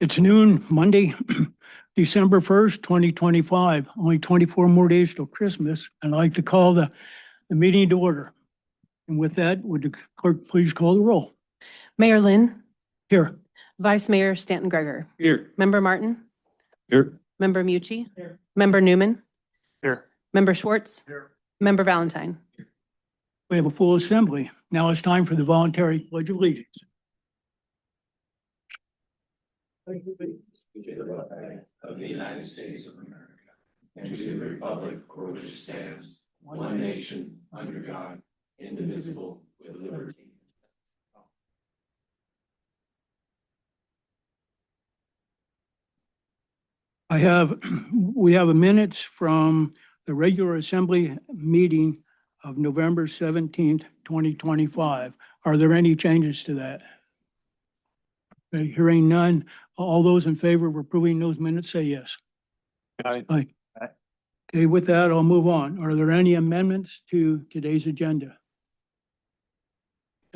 It's noon, Monday, December 1st, 2025. Only 24 more days till Christmas. I'd like to call the meeting to order. And with that, would the clerk please call the roll? Mayor Lynn, Here. Vice Mayor Stanton Gregor, Here. Member Martin, Here. Member Mucci, Here. Member Newman, Here. Member Schwartz, Here. Member Valentine. We have a full assembly. Now it's time for the voluntary pledge of allegiance. To the flag of the United States of America, and to the republic for which it stands, one nation, under God, indivisible, with liberty. We have a minutes from the regular assembly meeting of November 17th, 2025. Are there any changes to that? Okay, hearing none, all those in favor of approving those minutes say yes. Aye. Aye. Okay, with that, I'll move on. Are there any amendments to today's agenda?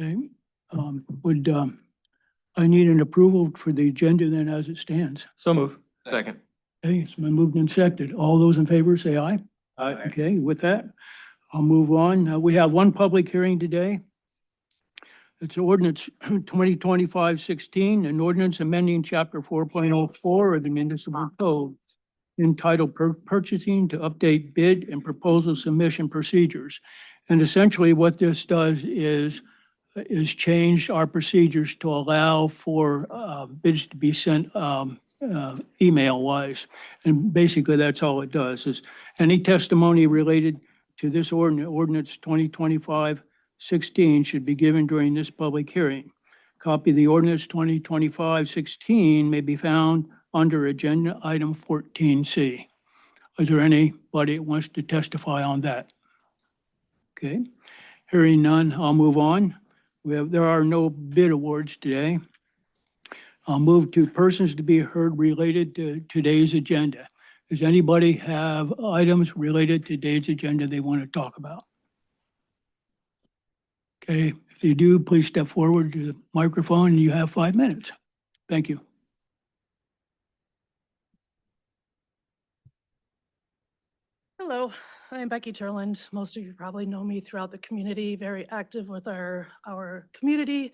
Okay, I need an approval for the agenda then as it stands? So move. Second. Okay, it's been moved and seconded. All those in favor say aye. Aye. Okay, with that, I'll move on. We have one public hearing today. It's ordinance 2025-16, an ordinance amending chapter 4.04 of the municipal code entitled Purchasing to update bid and proposal submission procedures. And essentially what this does is change our procedures to allow for bids to be sent email wise. And basically that's all it does is any testimony related to this ordinance 2025-16 should be given during this public hearing. Copy of the ordinance 2025-16 may be found under agenda item 14C. Is there anybody that wants to testify on that? Okay, hearing none, I'll move on. There are no bid awards today. I'll move to persons to be heard related to today's agenda. Does anybody have items related to today's agenda they want to talk about? Okay, if you do, please step forward to the microphone and you have 5 minutes. Thank you. Hello, I'm Becky Turland. Most of you probably know me throughout the community, very active with our community.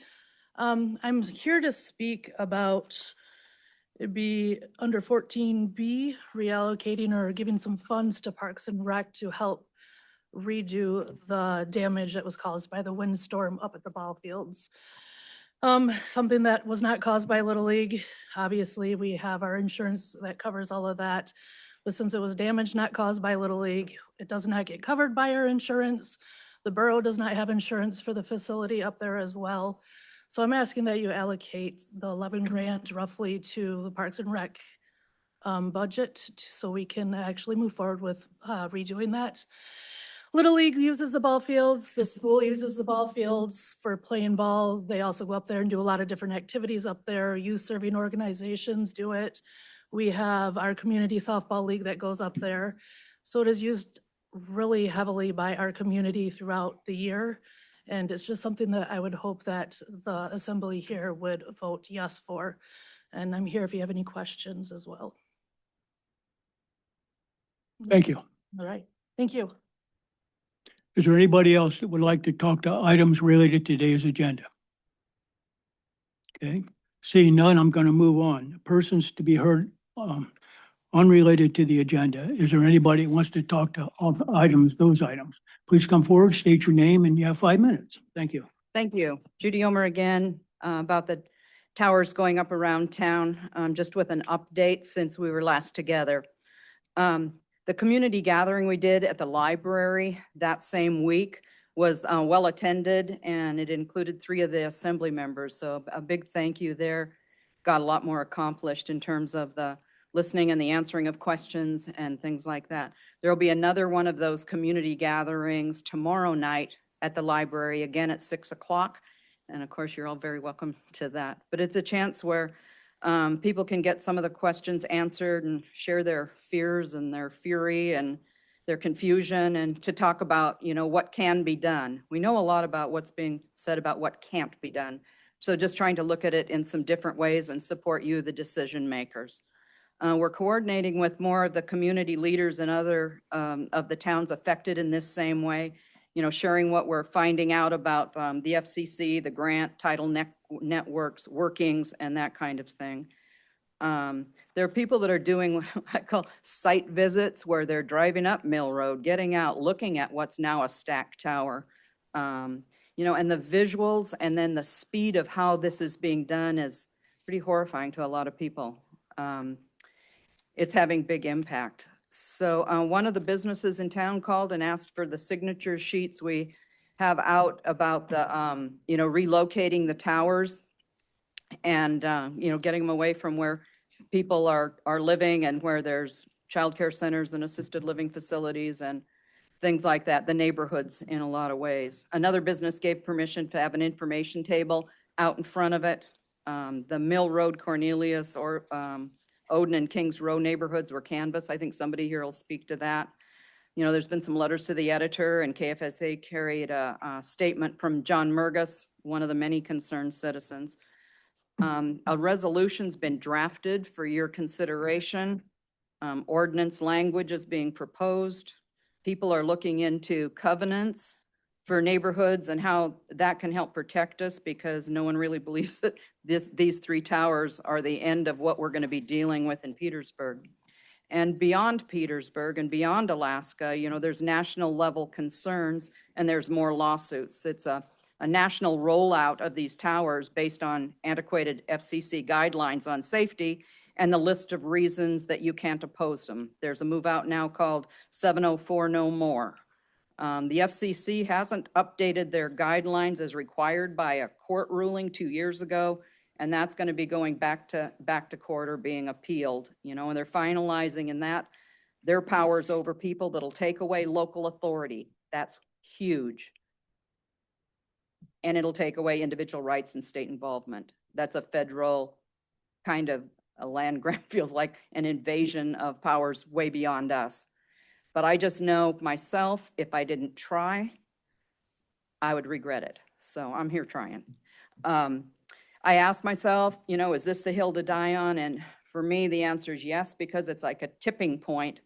I'm here to speak about it'd be under 14B, reallocating or giving some funds to Parks and Rec to help redo the damage that was caused by the windstorm up at the ball fields. Something that was not caused by Little League. Obviously, we have our insurance that covers all of that. But since it was damage not caused by Little League, it does not get covered by our insurance. The borough does not have insurance for the facility up there as well. So I'm asking that you allocate the 11 grand roughly to the Parks and Rec budget so we can actually move forward with redoing that. Little League uses the ball fields, the school uses the ball fields for playing ball. They also go up there and do a lot of different activities up there. Youth serving organizations do it. We have our community softball league that goes up there. So it is used really heavily by our community throughout the year. And it's just something that I would hope that the assembly here would vote yes for. And I'm here if you have any questions as well. Thank you. All right, thank you. Is there anybody else that would like to talk to items related to today's agenda? Okay, seeing none, I'm going to move on. Persons to be heard unrelated to the agenda. Is there anybody that wants to talk to all the items, those items? Please come forward, state your name, and you have 5 minutes. Thank you. Thank you. Judy Omer again, about the towers going up around town, just with an update since we were last together. The community gathering we did at the library that same week was well attended, and it included 3 of the assembly members. So a big thank you there. Got a lot more accomplished in terms of the listening and the answering of questions and things like that. There will be another one of those community gatherings tomorrow night at the library, again at 6 o'clock. And of course, you're all very welcome to that. But it's a chance where people can get some of the questions answered and share their fears and their fury and their confusion, and to talk about, what can be done. We know a lot about what's being said about what can't be done. So just trying to look at it in some different ways and support you, the decision makers. We're coordinating with more of the community leaders and other of the towns affected in this same way, sharing what we're finding out about the FCC, the grant, networks, workings, and that kind of thing. There are people that are doing what I call site visits, where they're driving up Mill Road, getting out, looking at what's now a stacked tower. And the visuals and then the speed of how this is being done is pretty horrifying to a lot of people. It's having big impact. So one of the businesses in town called and asked for the signature sheets we have out about the, relocating the towers and, getting them away from where people are living and where there's childcare centers and assisted living facilities and things like that, the neighborhoods in a lot of ways. Another business gave permission to have an information table out in front of it. The Mill Road, Cornelius, or Odin and Kings Row neighborhoods were canvassed. I think somebody here will speak to that. There's been some letters to the editor, and KFSA carried a statement from John Murgus, one of the many concerned citizens. A resolution's been drafted for your consideration. Ordinance language is being proposed. People are looking into covenants for neighborhoods and how that can help protect us, because no one really believes that these three towers are the end of what we're going to be dealing with in Petersburg. And beyond Petersburg and beyond Alaska, there's national level concerns and there's more lawsuits. It's a national rollout of these towers based on antiquated FCC guidelines on safety and the list of reasons that you can't oppose them. There's a move out now called 704 No More. The FCC hasn't updated their guidelines as required by a court ruling 2 years ago, and that's going to be going back to court or being appealed, and they're finalizing in that their powers over people that'll take away local authority. That's huge. And it'll take away individual rights and state involvement. That's a federal kind of a land grant, feels like an invasion of powers way beyond us. But I just know myself, if I didn't try, I would regret it. So I'm here trying. I asked myself, is this the hill to die on? And for me, the answer is yes, because it's like a tipping point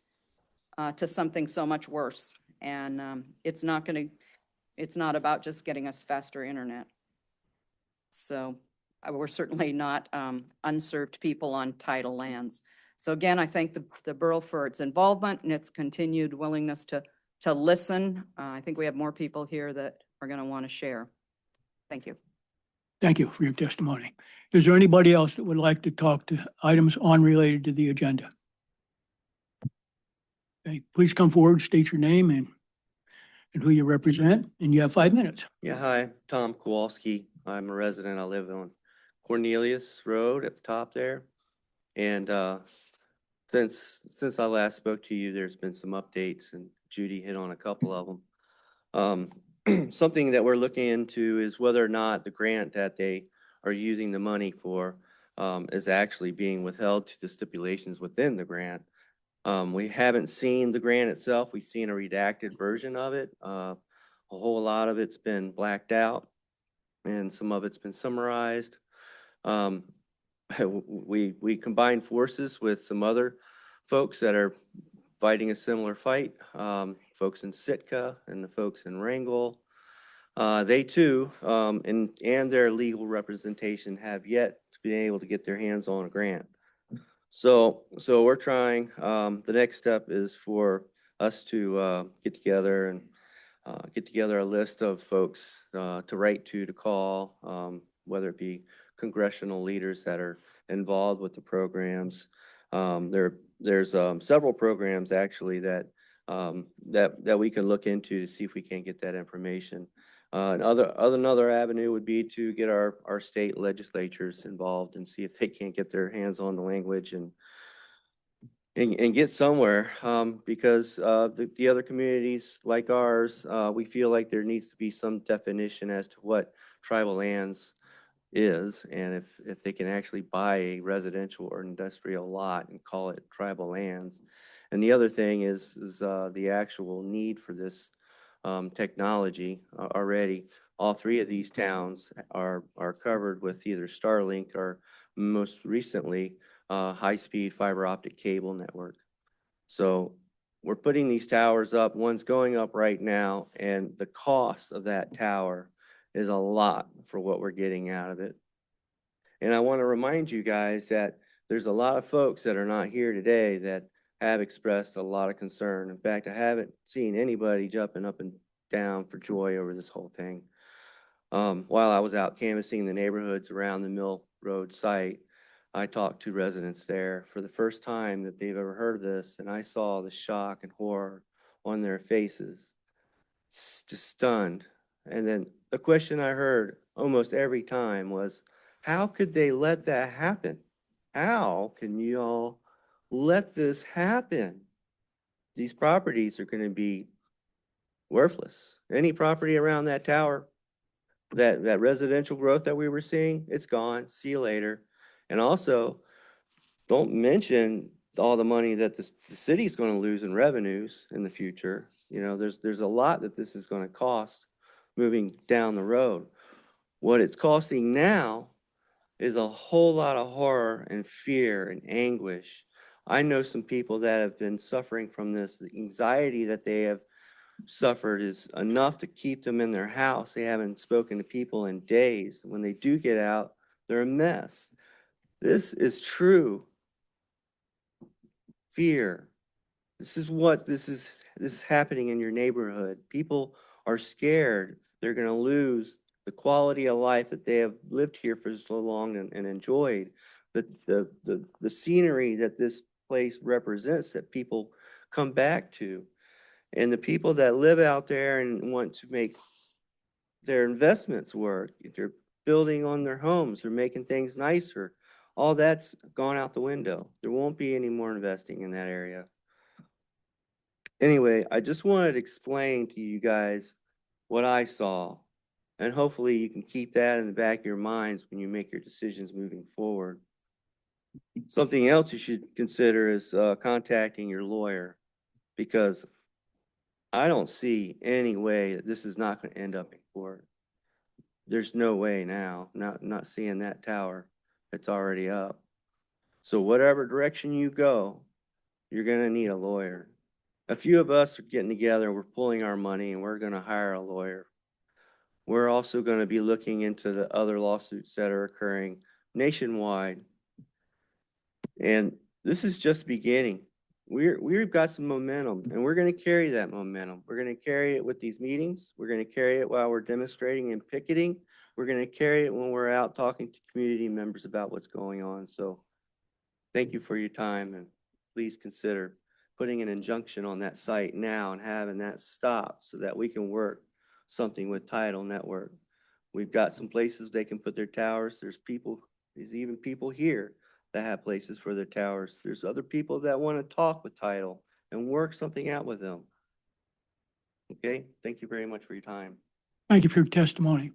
to something so much worse. And it's not about just getting us faster internet. So we're certainly not unserved people on tidal lands. So again, I thank the borough for its involvement and its continued willingness to listen. I think we have more people here that are going to want to share. Thank you. Thank you for your testimony. Is there anybody else that would like to talk to items unrelated to the agenda? Okay, please come forward, state your name and who you represent, and you have 5 minutes. Yeah, hi, Tom Kowalski. I'm a resident. I live on Cornelius Road at the top there. And since I last spoke to you, there's been some updates, and Judy hit on a couple of them. Something that we're looking into is whether or not the grant that they are using the money for is actually being withheld to the stipulations within the grant. We haven't seen the grant itself. We've seen a redacted version of it. A whole lot of it's been blacked out, and some of it's been summarized. We combined forces with some other folks that are fighting a similar fight, folks in Sitka and the folks in Wrangell. They too, and their legal representation have yet to be able to get their hands on a grant. So we're trying. The next step is for us to get together a list of folks to write to call, whether it be congressional leaders that are involved with the programs. There's several programs actually that we can look into to see if we can get that information. Another avenue would be to get our state legislatures involved and see if they can't get their hands on the language and get somewhere, because the other communities like ours, we feel like there needs to be some definition as to what tribal lands is, and if they can actually buy a residential or industrial lot and call it tribal lands. And the other thing is the actual need for this technology already. All three of these towns are covered with either Starlink or most recently, high-speed fiber optic cable network. So we're putting these towers up. One's going up right now, and the cost of that tower is a lot for what we're getting out of it. And I want to remind you guys that there's a lot of folks that are not here today that have expressed a lot of concern. In fact, I haven't seen anybody jumping up and down for joy over this whole thing. While I was out canvassing the neighborhoods around the Mill Road site, I talked to residents there for the first time that they've ever heard of this, and I saw the shock and horror on their faces, just stunned. And then the question I heard almost every time was, how could they let that happen? How can you all let this happen? These properties are going to be worthless. Any property around that tower, that residential growth that we were seeing, it's gone. See you later. And also, don't mention all the money that the city's going to lose in revenues in the future. You know, there's a lot that this is going to cost moving down the road. What it's costing now is a whole lot of horror and fear and anguish. I know some people that have been suffering from this. The anxiety that they have suffered is enough to keep them in their house. They haven't spoken to people in days. When they do get out, they're a mess. This is true fear. This is happening in your neighborhood. People are scared they're going to lose the quality of life that they have lived here for so long and enjoyed. The scenery that this place represents that people come back to. And the people that live out there and want to make their investments work, they're building on their homes, they're making things nicer. All that's gone out the window. There won't be any more investing in that area. Anyway, I just wanted to explain to you guys what I saw. And hopefully you can keep that in the back of your minds when you make your decisions moving forward. Something else you should consider is contacting your lawyer, because I don't see any way that this is not going to end up in court. There's no way now, not seeing that tower that's already up. So whatever direction you go, you're going to need a lawyer. A few of us are getting together, we're pulling our money, and we're going to hire a lawyer. We're also going to be looking into the other lawsuits that are occurring nationwide. And this is just beginning. We've got some momentum, and we're going to carry that momentum. We're going to carry it with these meetings. We're going to carry it while we're demonstrating and picketing. We're going to carry it when we're out talking to community members about what's going on. So thank you for your time, and please consider putting an injunction on that site now and having that stop so that we can work something with Tidal Network. We've got some places they can put their towers. There's even people here that have places for their towers. There's other people that want to talk with Tidal and work something out with them. Okay, thank you very much for your time. Thank you for your testimony.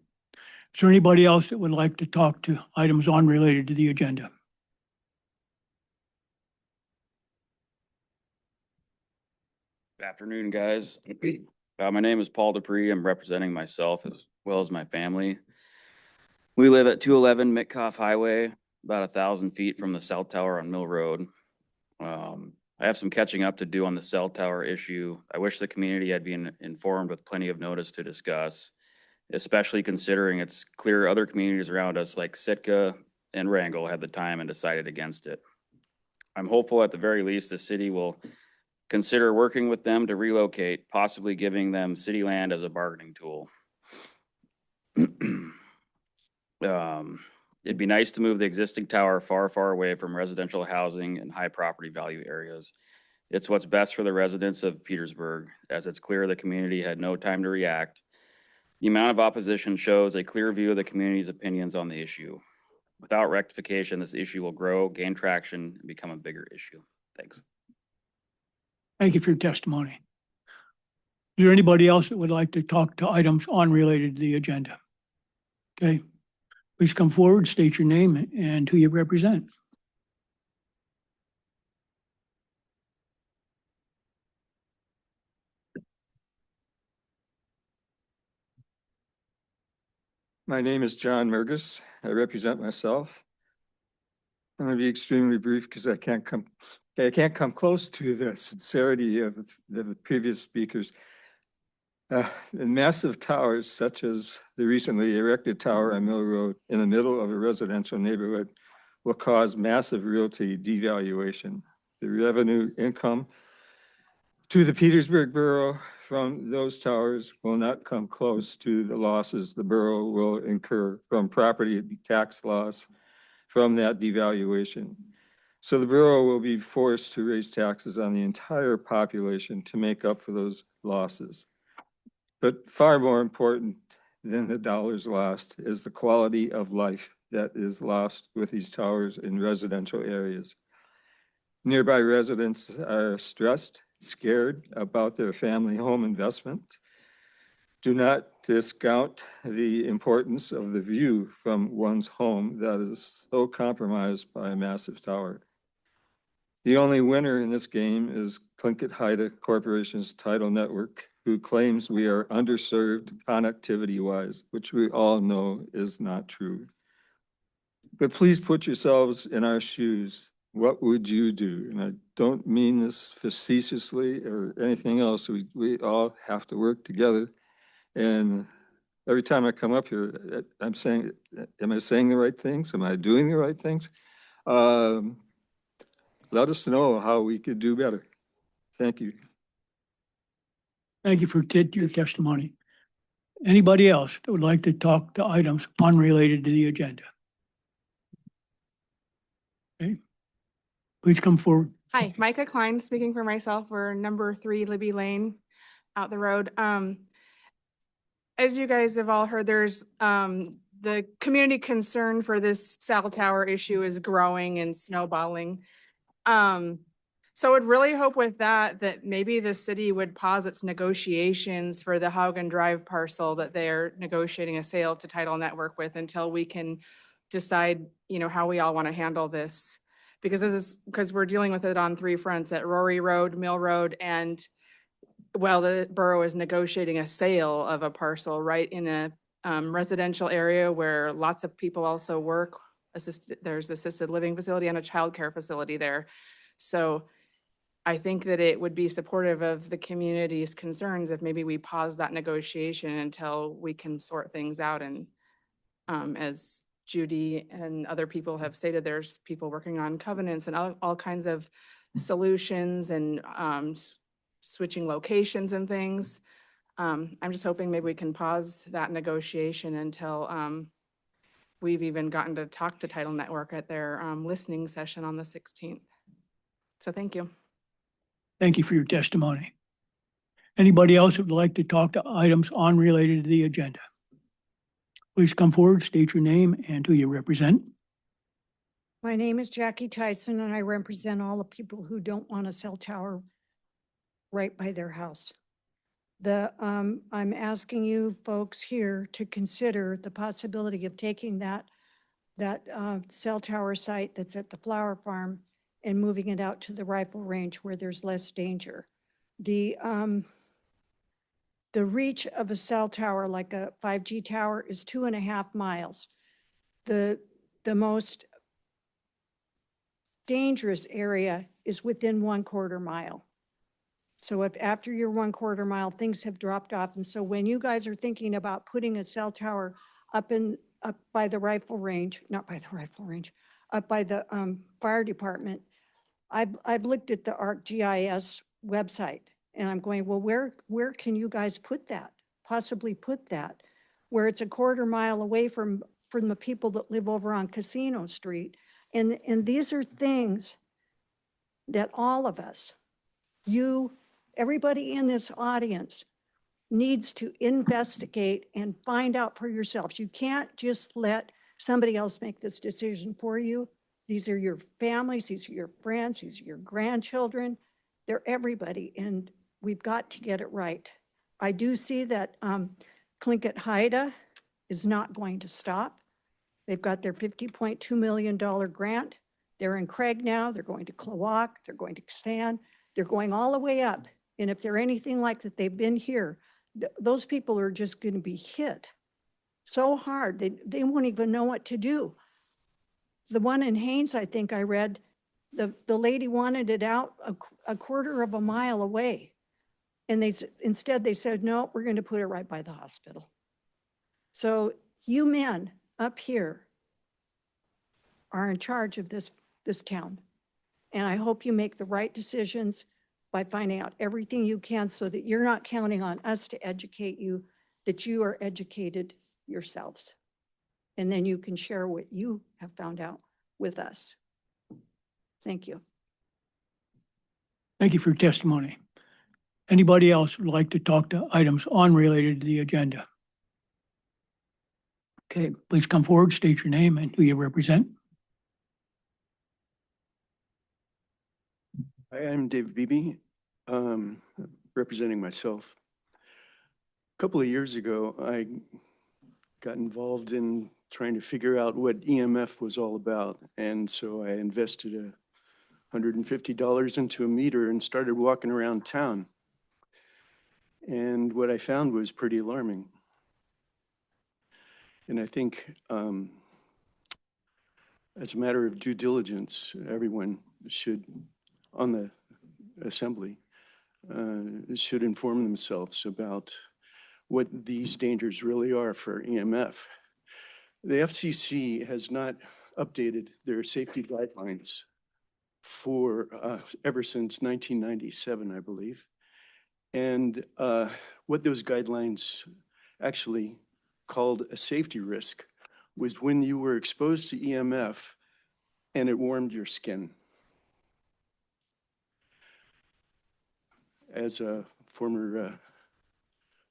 Is there anybody else that would like to talk to items unrelated to the agenda? Good afternoon, guys. My name is Paul Dupree. I'm representing myself as well as my family. We live at 211 Mitkoff Highway, about 1,000 feet from the cell tower on Mill Road. I have some catching up to do on the cell tower issue. I wish the community had been informed with plenty of notice to discuss, especially considering it's clear other communities around us like Sitka and Wrangell had the time and decided against it. I'm hopeful at the very least the city will consider working with them to relocate, possibly giving them city land as a bargaining tool. It'd be nice to move the existing tower far, far away from residential housing and high property value areas. It's what's best for the residents of Petersburg, as it's clear the community had no time to react. The amount of opposition shows a clear view of the community's opinions on the issue. Without rectification, this issue will grow, gain traction, and become a bigger issue. Thanks. Thank you for your testimony. Is there anybody else that would like to talk to items unrelated to the agenda? Okay, please come forward, state your name and who you represent. My name is John Mergus. I represent myself. I'm going to be extremely brief because I can't come close to the sincerity of the previous speakers. And massive towers such as the recently erected tower on Mill Road in the middle of a residential neighborhood will cause massive realty devaluation. The revenue income to the Petersburg Borough from those towers will not come close to the losses the borough will incur from property tax loss from that devaluation. So the borough will be forced to raise taxes on the entire population to make up for those losses. But far more important than the dollars lost is the quality of life that is lost with these towers in residential areas. Nearby residents are stressed, scared about their family home investment. Do not discount the importance of the view from one's home that is so compromised by a massive tower. The only winner in this game is Tlingit Haida Corporation's tidal network, who claims we are underserved connectivity-wise, which we all know is not true. But please put yourselves in our shoes. What would you do? And I don't mean this facetiously or anything else. We all have to work together. And every time I come up here, I'm saying, am I saying the right things? Am I doing the right things? Let us know how we could do better. Thank you. Thank you for your testimony. Anybody else that would like to talk to items unrelated to the agenda? Okay. Please come forward. Hi, Micah Klein, speaking for myself. We're number 3 Libby Lane out the road. As you guys have all heard, there's the community concern for this cell tower issue is growing and snowballing. So I would really hope with that maybe the city would pause its negotiations for the Haugen Drive parcel that they're negotiating a sale to Tidal Network with until we can decide, how we all want to handle this. Because we're dealing with it on 3 fronts, at Rory Road, Mill Road, and the borough is negotiating a sale of a parcel right in a residential area where lots of people also work. There's assisted living facility and a childcare facility there. So I think that it would be supportive of the community's concerns if maybe we pause that negotiation until we can sort things out. And as Judy and other people have stated, there's people working on covenants and all kinds of solutions and switching locations and things. I'm just hoping maybe we can pause that negotiation until we've even gotten to talk to Tidal Network at their listening session on the 16th. So thank you. Thank you for your testimony. Anybody else who would like to talk to items unrelated to the agenda? Please come forward, state your name and who you represent. My name is Jackie Tyson, and I represent all the people who don't want a cell tower right by their house. I'm asking you folks here to consider the possibility of taking that cell tower site that's at the flower farm and moving it out to the rifle range where there's less danger. The reach of a cell tower, like a 5G tower, is 2.5 miles. The most dangerous area is within 1/4 mile. So if after your 1/4 mile, things have dropped off. And so when you guys are thinking about putting a cell tower up by the rifle range, not by the rifle range, up by the fire department, I've looked at the ArcGIS website and I'm going, well, where can you guys possibly put that, where it's 1/4 mile away from the people that live over on Casino Street. And these are things that all of us, everybody in this audience, needs to investigate and find out for yourselves. You can't just let somebody else make this decision for you. These are your families, these are your friends, these are your grandchildren. They're everybody, and we've got to get it right. I do see that Tlingit Haida is not going to stop. They've got their $50.2 million grant. They're in Craig now. They're going to Klawock. They're going to Xan. They're going all the way up. And if they're anything like that, they've been here. Those people are just going to be hit so hard. They won't even know what to do. The one in Haynes, I think I read, the lady wanted it out a quarter of a mile away. And instead they said, no, we're going to put it right by the hospital. So you men up here are in charge of this town. And I hope you make the right decisions by finding out everything you can so that you're not counting on us to educate you, that you are educated yourselves. And then you can share what you have found out with us. Thank you. Thank you for your testimony. Anybody else would like to talk to items unrelated to the agenda? Okay, please come forward, state your name and who you represent. Hi, I'm David Beebe, representing myself. A couple of years ago, I got involved in trying to figure out what EMF was all about. And so I invested $150 into a meter and started walking around town. And what I found was pretty alarming. And I think as a matter of due diligence, everyone should, on the assembly, should inform themselves about what these dangers really are for EMF. The FCC has not updated their safety guidelines for ever since 1997, I believe. And what those guidelines actually called a safety risk was when you were exposed to EMF and it warmed your skin. As a former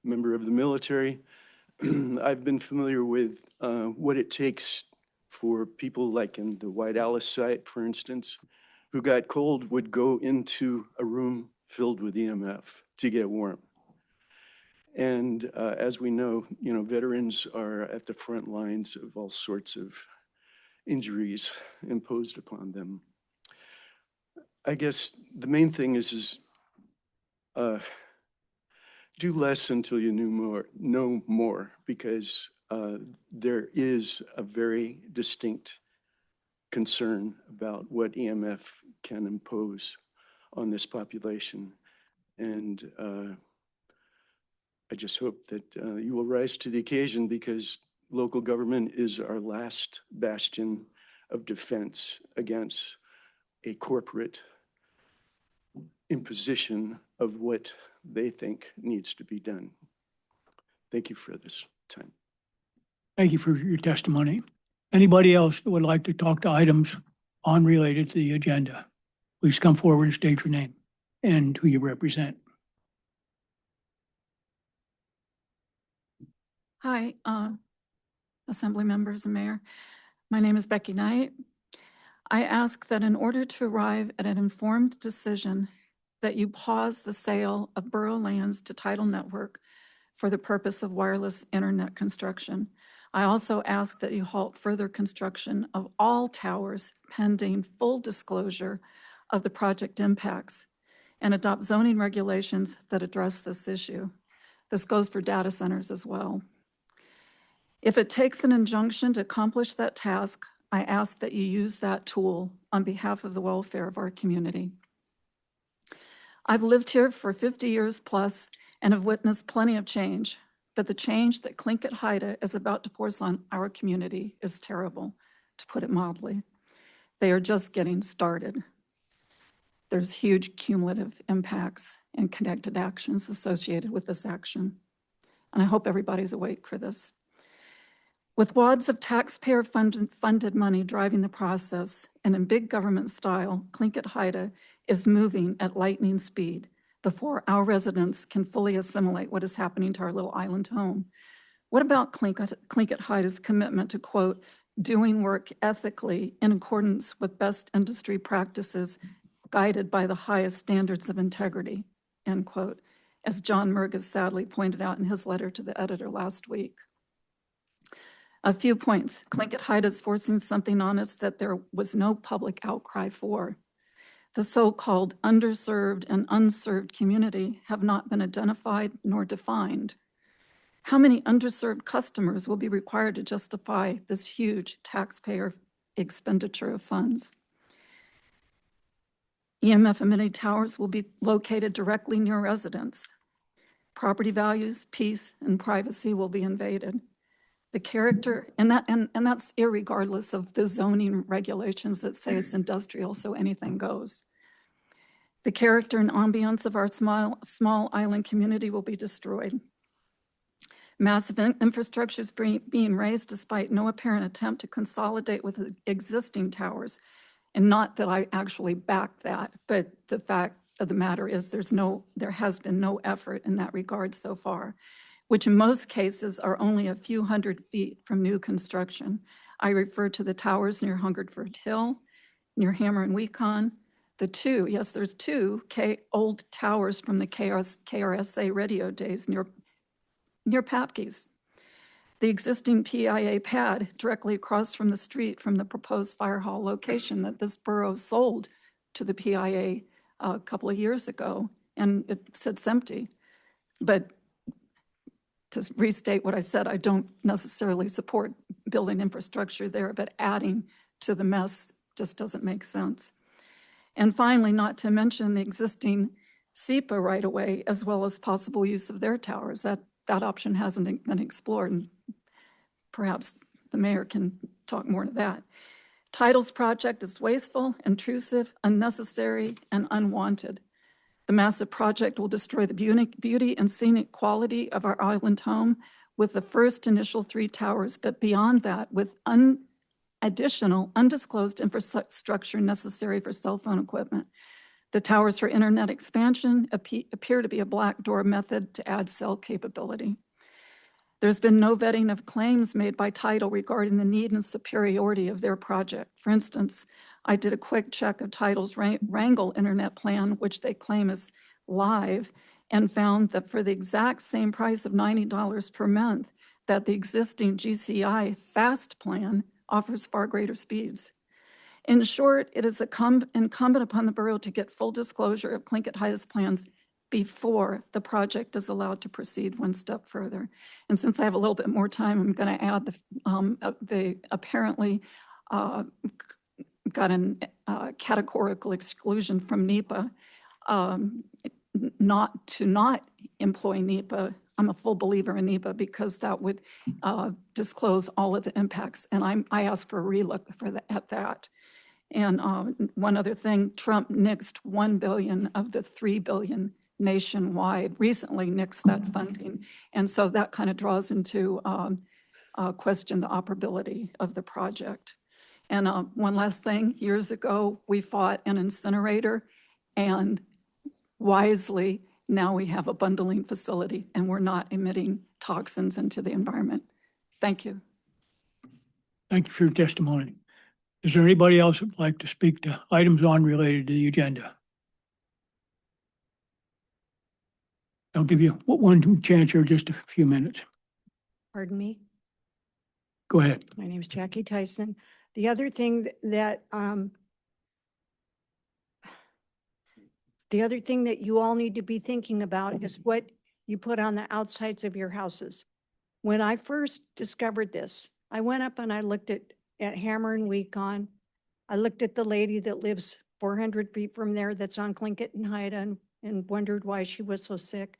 member of the military, I've been familiar with what it takes for people like in the White Alice site, for instance, who got cold would go into a room filled with EMF to get warm. And as we know, veterans are at the front lines of all sorts of injuries imposed upon them. I guess the main thing is do less until you know more, because there is a very distinct concern about what EMF can impose on this population. And I just hope that you will rise to the occasion, because local government is our last bastion of defense against a corporate imposition of what they think needs to be done. Thank you for this time. Thank you for your testimony. Anybody else that would like to talk to items unrelated to the agenda? Please come forward and state your name and who you represent. Hi, Assembly members and Mayor. My name is Becky Knight. I ask that in order to arrive at an informed decision, that you pause the sale of borough lands to Tidal Network for the purpose of wireless internet construction. I also ask that you halt further construction of all towers pending full disclosure of the project impacts and adopt zoning regulations that address this issue. This goes for data centers as well. If it takes an injunction to accomplish that task, I ask that you use that tool on behalf of the welfare of our community. I've lived here for 50 years plus and have witnessed plenty of change, but the change that Tlingit Haida is about to force on our community is terrible, to put it mildly. They are just getting started. There's huge cumulative impacts and connected actions associated with this action. And I hope everybody's awake for this. With wads of taxpayer-funded money driving the process, and in big government style, Tlingit Haida is moving at lightning speed before our residents can fully assimilate what is happening to our little island home. What about Tlingit Haida's commitment to, quote, doing work ethically in accordance with best industry practices guided by the highest standards of integrity, end quote, as John Murgis sadly pointed out in his letter to the editor last week. A few points. Tlingit Haida is forcing something on us that there was no public outcry for. The so-called underserved and unserved community have not been identified nor defined. How many underserved customers will be required to justify this huge taxpayer expenditure of funds? EMF emitting towers will be located directly near residents. Property values, peace, and privacy will be invaded. The character, and that's irregardless of the zoning regulations that say it's industrial, so anything goes. The character and ambiance of our small island community will be destroyed. Massive infrastructure is being raised despite no apparent attempt to consolidate with the existing towers. And not that I actually back that, but the fact of the matter is there has been no effort in that regard so far, which in most cases are only a few hundred feet from new construction. I refer to the towers near Hungerford Hill, near Hammer and Weacon, there's two old towers from the KRSA radio days near Papke's. The existing PIA pad directly across from the street from the proposed fire hall location that this borough sold to the PIA a couple of years ago, and it sits empty. But to restate what I said, I don't necessarily support building infrastructure there, but adding to the mess just doesn't make sense. And finally, not to mention the existing SEPA right-of-way, as well as possible use of their towers. That option hasn't been explored, and perhaps the mayor can talk more to that. Title's project is wasteful, intrusive, unnecessary, and unwanted. The massive project will destroy the beauty and scenic quality of our island home with the first initial 3 towers, but beyond that, with additional undisclosed infrastructure necessary for cell phone equipment. The towers for internet expansion appear to be a black door method to add cell capability. There's been no vetting of claims made by Tidal regarding the need and superiority of their project. For instance, I did a quick check of Tidal's Wrangle internet plan, which they claim is live, and found that for the exact same price of $90 per month, that the existing GCI Fast plan offers far greater speeds. In short, it is incumbent upon the borough to get full disclosure of Tlingit Heights plans before the project is allowed to proceed one step further. And since I have a little bit more time, I'm going to add they apparently got a categorical exclusion from NEPA, not employ NEPA. I'm a full believer in NEPA because that would disclose all of the impacts, and I asked for a relook at that. And one other thing, Trump nixed $1 billion of the $3 billion nationwide, recently nixed that funding. And so that kind of draws into question the operability of the project. And one last thing, years ago, we fought an incinerator, and wisely, now we have a bundling facility and we're not emitting toxins into the environment. Thank you. Thank you for your testimony. Is there anybody else who'd like to speak to items unrelated to the agenda? I'll give you one chance here, just a few minutes. Pardon me? Go ahead. My name is Jackie Tyson. The other thing that you all need to be thinking about is what you put on the outsides of your houses. When I first discovered this, I went up and I looked at Hammer and Weacon. I looked at the lady that lives 400 feet from there that's on Tlingit and Haida and wondered why she was so sick.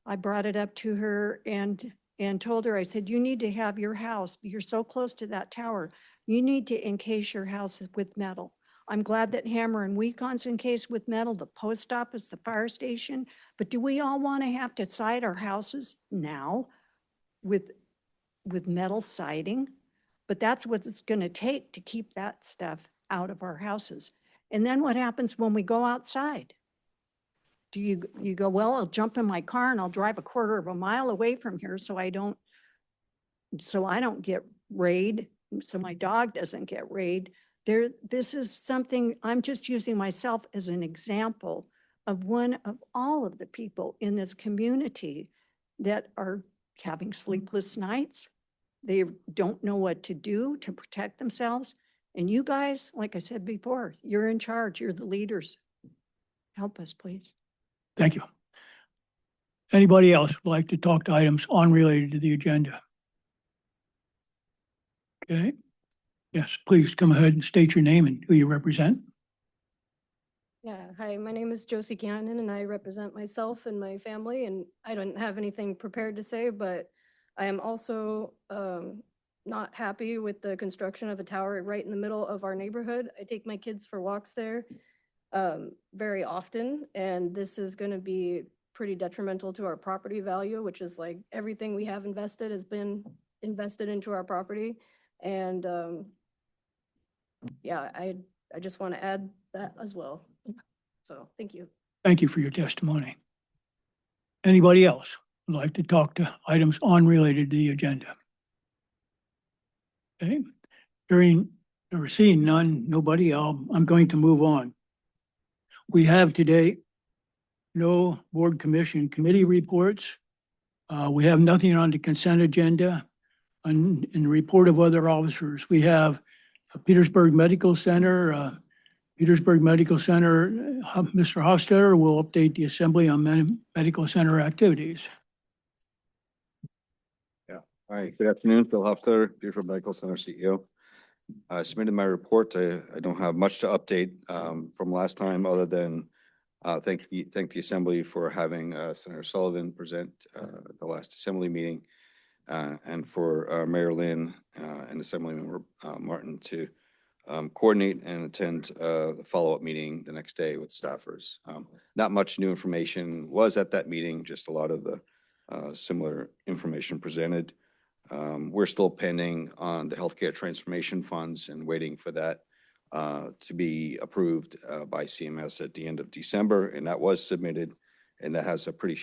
I brought it up to her and told her, I said, you need to have your house, you're so close to that tower, you need to encase your house with metal. I'm glad that Hammer and Weacon's encased with metal, the post office, the fire station, but do we all want to have to side our houses now with metal siding? But that's what it's going to take to keep that stuff out of our houses. And then what happens when we go outside? Do you go, well, I'll jump in my car and I'll drive a quarter of a mile away from here so I don't get rayed, so my dog doesn't get rayed. This is something, I'm just using myself as an example of one of all of the people in this community that are having sleepless nights. They don't know what to do to protect themselves. And you guys, like I said before, you're in charge, you're the leaders. Help us, please. Thank you. Anybody else would like to talk to items unrelated to the agenda? Okay. Yes, please come ahead and state your name and who you represent. Yeah, hi, my name is Josie Cannon and I represent myself and my family, and I don't have anything prepared to say, but I am also not happy with the construction of a tower right in the middle of our neighborhood. I take my kids for walks there very often, and this is going to be pretty detrimental to our property value, which is like everything we have invested has been invested into our property. And yeah, I just want to add that as well. So, thank you. Thank you for your testimony. Anybody else would like to talk to items unrelated to the agenda? Okay, seeing none, nobody, I'm going to move on. We have today no board, commission, committee reports. We have nothing on the consent agenda. In the report of other officers, we have Petersburg Medical Center. Mr. Hofstadter will update the assembly on medical center activities. Hi, good afternoon. Phil Hofstadter, Petersburg Medical Center CEO. I submitted my report. I don't have much to update from last time, other than thank the assembly for having Senator Sullivan present the last assembly meeting, and for Mayor Lynn and Assemblymember Martin to coordinate and attend the follow-up meeting the next day with staffers. Not much new information was at that meeting, just a lot of the similar information presented. We're still pending on the healthcare transformation funds and waiting for that to be approved by CMS at the end of December, and that was submitted, and that has a pretty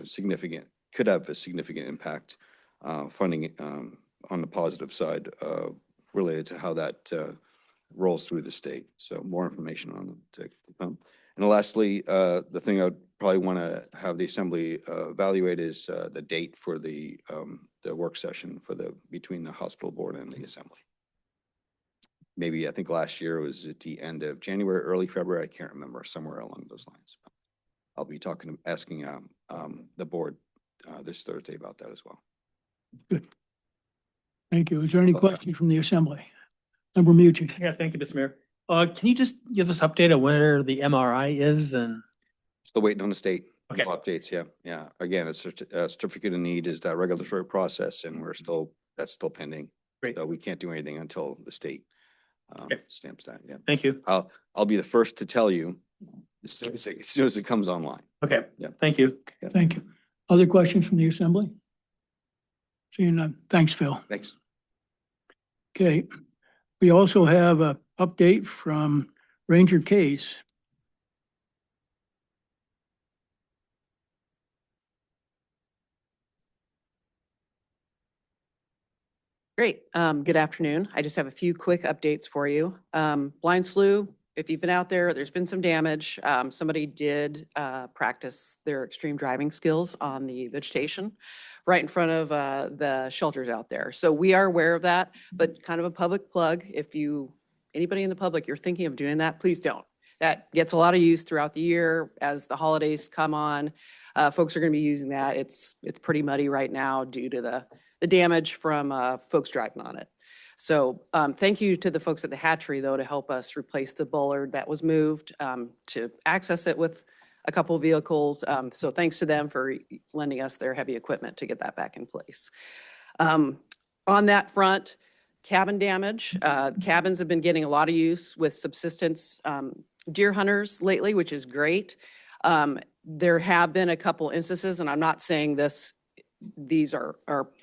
significant, could have a significant impact funding on the positive side related to how that rolls through the state. So more information on it to come. And lastly, the thing I would probably want to have the assembly evaluate is the date for the work session for between the hospital board and the assembly. Maybe, I think last year was at the end of January, early February. I can't remember, somewhere along those lines. I'll be asking the board this Thursday about that as well. Good. Thank you. Is there any questions from the assembly? Member Mucci. Yeah, thank you, Mr. Mayor. Can you just give us an update on where the MRI is and? Still waiting on the state. Okay. Updates, yeah. Again, a certificate of need is that regulatory process, and that's still pending. Great. So we can't do anything until the state stamps that, yeah. Thank you. I'll be the first to tell you as soon as it comes online. Okay. Yeah. Thank you. Thank you. Other questions from the assembly? Seeing none. Thanks, Phil. Thanks. Okay. We also have an update from Ranger Case. Great. Good afternoon. I just have a few quick updates for you. Blind Slough, if you've been out there, there's been some damage. Somebody did practice their extreme driving skills on the vegetation right in front of the shelters out there. So we are aware of that, but kind of a public plug. If anybody in the public, you're thinking of doing that, please don't. That gets a lot of use throughout the year as the holidays come on. Folks are going to be using that. It's pretty muddy right now due to the damage from folks driving on it. So thank you to the folks at the hatchery, though, to help us replace the bollard that was moved to access it with a couple of vehicles. So thanks to them for lending us their heavy equipment to get that back in place. On that front, cabin damage. Cabins have been getting a lot of use with subsistence deer hunters lately, which is great. There have been a couple instances, and I'm not saying these are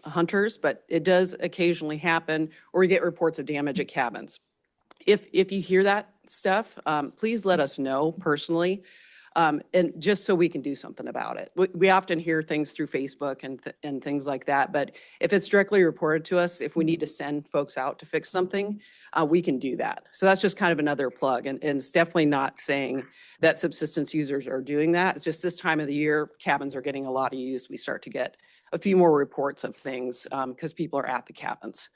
hunters, but it does occasionally happen, or we get reports of damage at cabins. If you hear that stuff, please let us know personally, and just so we can do something about it. We often hear things through Facebook and things like that, but if it's directly reported to us, if we need to send folks out to fix something, we can do that. So that's just kind of another plug, and it's definitely not saying that subsistence users are doing that. It's just this time of the year, cabins are getting a lot of use. We start to get a few more reports of things because people are at the cabins.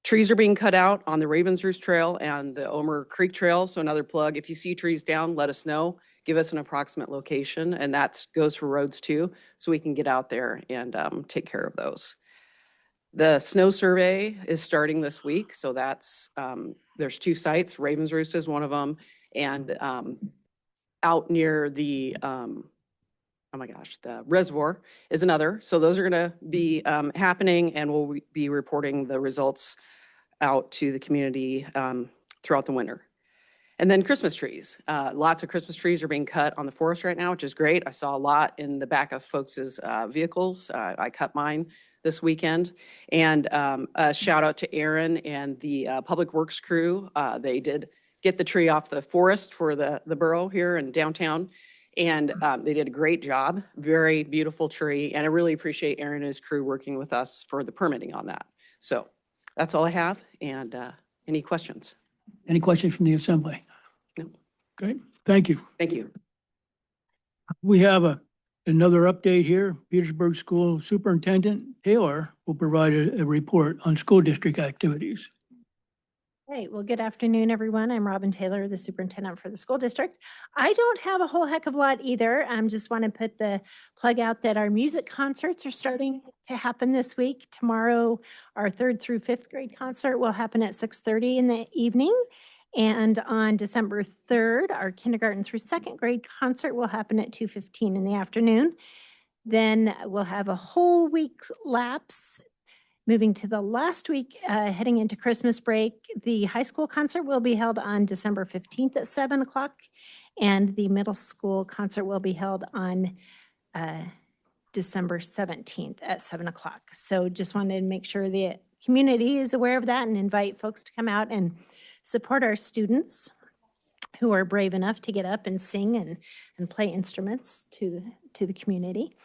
Trees are being cut out on the Ravens Roost Trail and the Omer Creek Trail. So another plug, if you see trees down, let us know. give us an approximate location, and that goes for roads too, so we can get out there and take care of those. The snow survey is starting this week, so that's, there's 2 sites, Ravens Roost is one of them, and out near the, oh my gosh, the reservoir is another. So those are gonna be happening, and we'll be reporting the results out to the community throughout the winter. And then Christmas trees. Lots of Christmas trees are being cut on the forest right now, which is great. I saw a lot in the back of folks' vehicles. I cut mine this weekend. And a shout out to Aaron and the Public Works crew. They did get the tree off the forest for the borough here in downtown. And they did a great job. Very beautiful tree. And I really appreciate Aaron and his crew working with us for the permitting on that. So that's all I have. And any questions? Any questions from the assembly? No. Great, thank you. Thank you. We have another update here. Petersburg School Superintendent Taylor will provide a report on school district activities. Great. Well, good afternoon, everyone. I'm Robin Taylor, the superintendent for the school district. I don't have a whole heck of a lot either. I just want to put the plug out that our music concerts are starting to happen this week. Tomorrow, our 3rd through 5th grade concert will happen at 6:30 in the evening. And on December 3rd, our kindergarten through 2nd grade concert will happen at 2:15 in the afternoon. Then we'll have a whole week's lapse. Moving to the last week, heading into Christmas break, the high school concert will be held on December 15th at 7 o'clock, and the middle school concert will be held on December 17th at 7 o'clock. So just wanted to make sure the community is aware of that and invite folks to come out and support our students who are brave enough to get up and sing and play instruments to the community.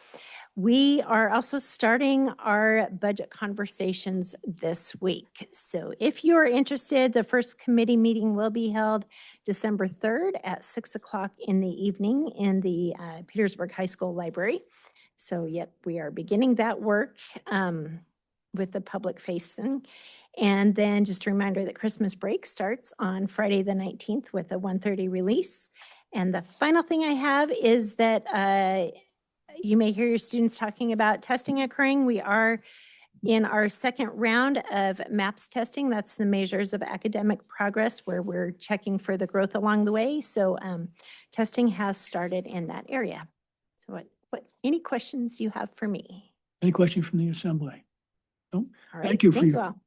We are also starting our budget conversations this week. So if you're interested, the first committee meeting will be held December 3rd at 6 o'clock in the evening in the Petersburg High School Library. So yep, we are beginning that work with the public facing. And then just a reminder that Christmas break starts on Friday the 19th with a 1:30 release. And the final thing I have is that you may hear your students talking about testing occurring. We are in our 2nd round of MAPS testing. That's the measures of academic progress where we're checking for the growth along the way. So testing has started in that area. So any questions you have for me? Any questions from the assembly? No? All right. Thank you for Thank you your. all.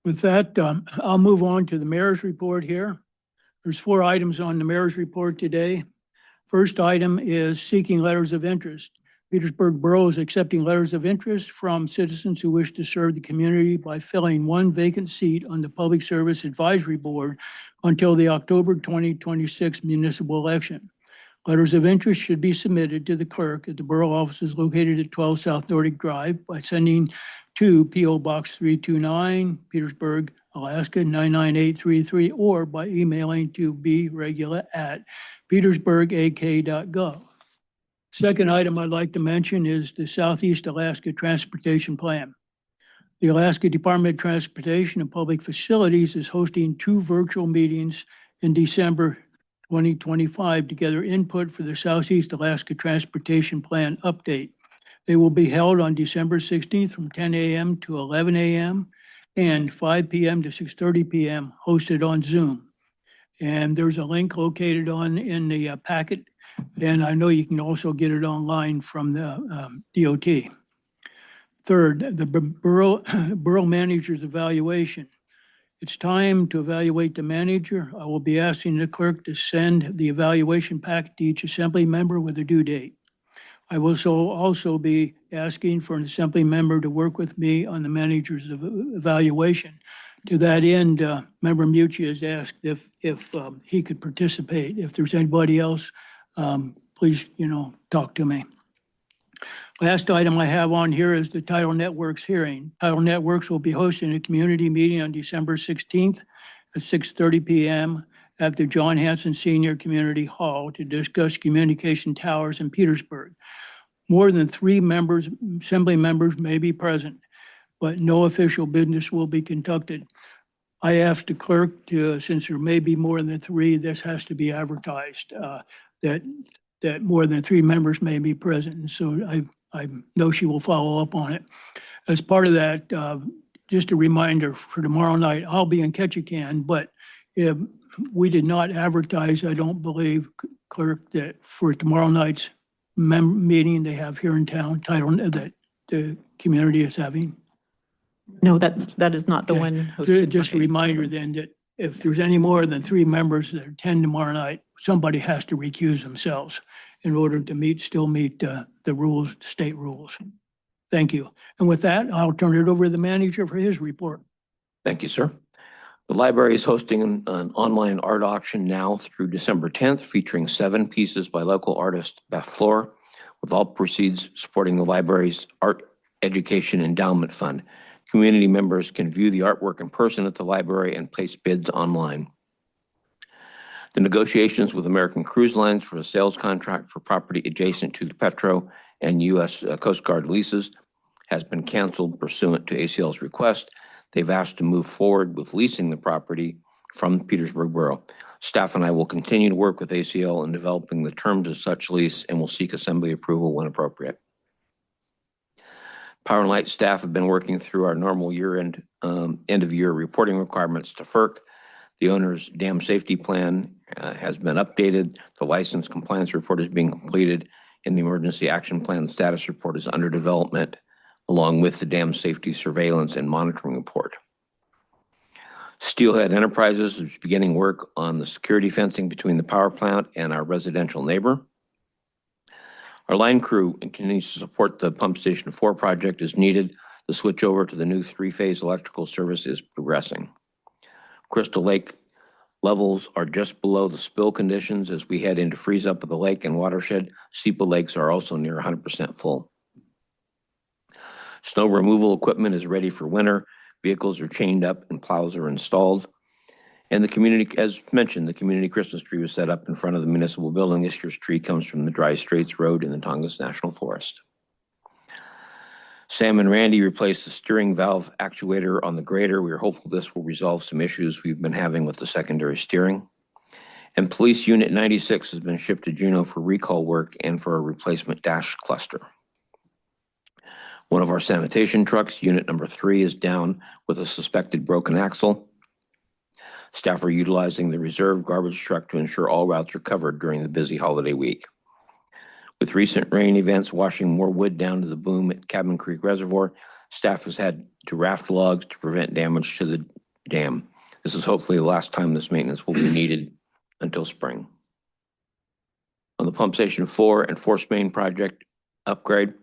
With that, I'll move on to the mayor's report here. There's 4 items on the mayor's report today. First item is seeking letters of interest. Petersburg Borough is accepting letters of interest from citizens who wish to serve the community by filling 1 vacant seat on the Public Service Advisory Board until the October 2026 municipal election. Letters of interest should be submitted to the clerk at the borough offices located at 12 South Nordic Drive by sending to P.O. Box 329, Petersburg, Alaska 99833, or by emailing to bregula@petersburgak.gov. Second item I'd like to mention is the Southeast Alaska Transportation Plan. The Alaska Department of Transportation and Public Facilities is hosting 2 virtual meetings in December 2025 to gather input for the Southeast Alaska Transportation Plan update. They will be held on December 16th from 10 a.m. to 11 a.m. and 5 p.m. to 6:30 p.m. hosted on Zoom. And there's a link located in the packet, and I know you can also get it online from the DOT. Third, the borough manager's evaluation. It's time to evaluate the manager. I will be asking the clerk to send the evaluation packet to each assembly member with a due date. I will also be asking for an assembly member to work with me on the manager's evaluation. To that end, Member Mucci has asked if he could participate. If there's anybody else, please, talk to me. Last item I have on here is the Title Networks hearing. Title Networks will be hosting a community meeting on December 16th at 6:30 p.m. at the John Hanson Senior Community Hall to discuss communication towers in Petersburg. More than 3 assembly members may be present, but no official business will be conducted. I asked the clerk to, since there may be more than three, this has to be advertised, that more than three members may be present. And so I know she will follow up on it. As part of that, just a reminder for tomorrow night, I'll be in Ketchikan, but if we did not advertise, I don't believe, clerk, that for tomorrow night's meeting they have here in town, that the community is having. No, that is not the Okay. one hosted. Just a by- reminder then that if there's any more than three members that attend tomorrow night, somebody has to recuse themselves in order to still meet the rules, state rules. Thank you. And with that, I'll turn it over to the manager for his report. Thank you, sir. The library is hosting an online art auction now through December 10th, featuring 7 pieces by local artist Beth Floor, with all proceeds supporting the library's Art Education Endowment Fund. Community members can view the artwork in person at the library and place bids online. The negotiations with American Cruise Lines for a sales contract for property adjacent to the Petro and U.S. Coast Guard leases has been canceled pursuant to ACL's request. They've asked to move forward with leasing the property from Petersburg Borough. Staff and I will continue to work with ACL in developing the terms of such lease and will seek assembly approval when appropriate. Power and Light staff have been working through our normal year-end, end-of-year reporting requirements to FERC. The owner's dam safety plan has been updated. The license compliance report is being completed, and the emergency action plan status report is under development, along with the dam safety surveillance and monitoring report. Steelhead Enterprises is beginning work on the security fencing between the power plant and our residential neighbor. Our line crew continues to support the Pump Station 4 project as needed. The switch over to the new 3-phase electrical service is progressing. Crystal Lake levels are just below the spill conditions as we head into freeze up of the lake and watershed. Steeple lakes are also near 100% full. Snow removal equipment is ready for winter. Vehicles are chained up and plows are installed. And the community, as mentioned, the community Christmas tree was set up in front of the municipal building. This year's tree comes from the Dry Straits Road in the Tongass National Forest. Sam and Randy replaced the steering valve actuator on the grader. We are hopeful this will resolve some issues we've been having with the secondary steering. And Police Unit 96 has been shipped to Juneau for recall work and for a replacement dash cluster. One of our sanitation trucks, unit number 3, is down with a suspected broken axle. Staff are utilizing the reserve garbage truck to ensure all routes are covered during the busy holiday week. With recent rain events washing more wood down to the boom at Cabin Creek Reservoir, staff has had to raft logs to prevent damage to the dam. This is hopefully the last time this maintenance will be needed until spring. On the Pump Station 4 and Force Main project upgrade,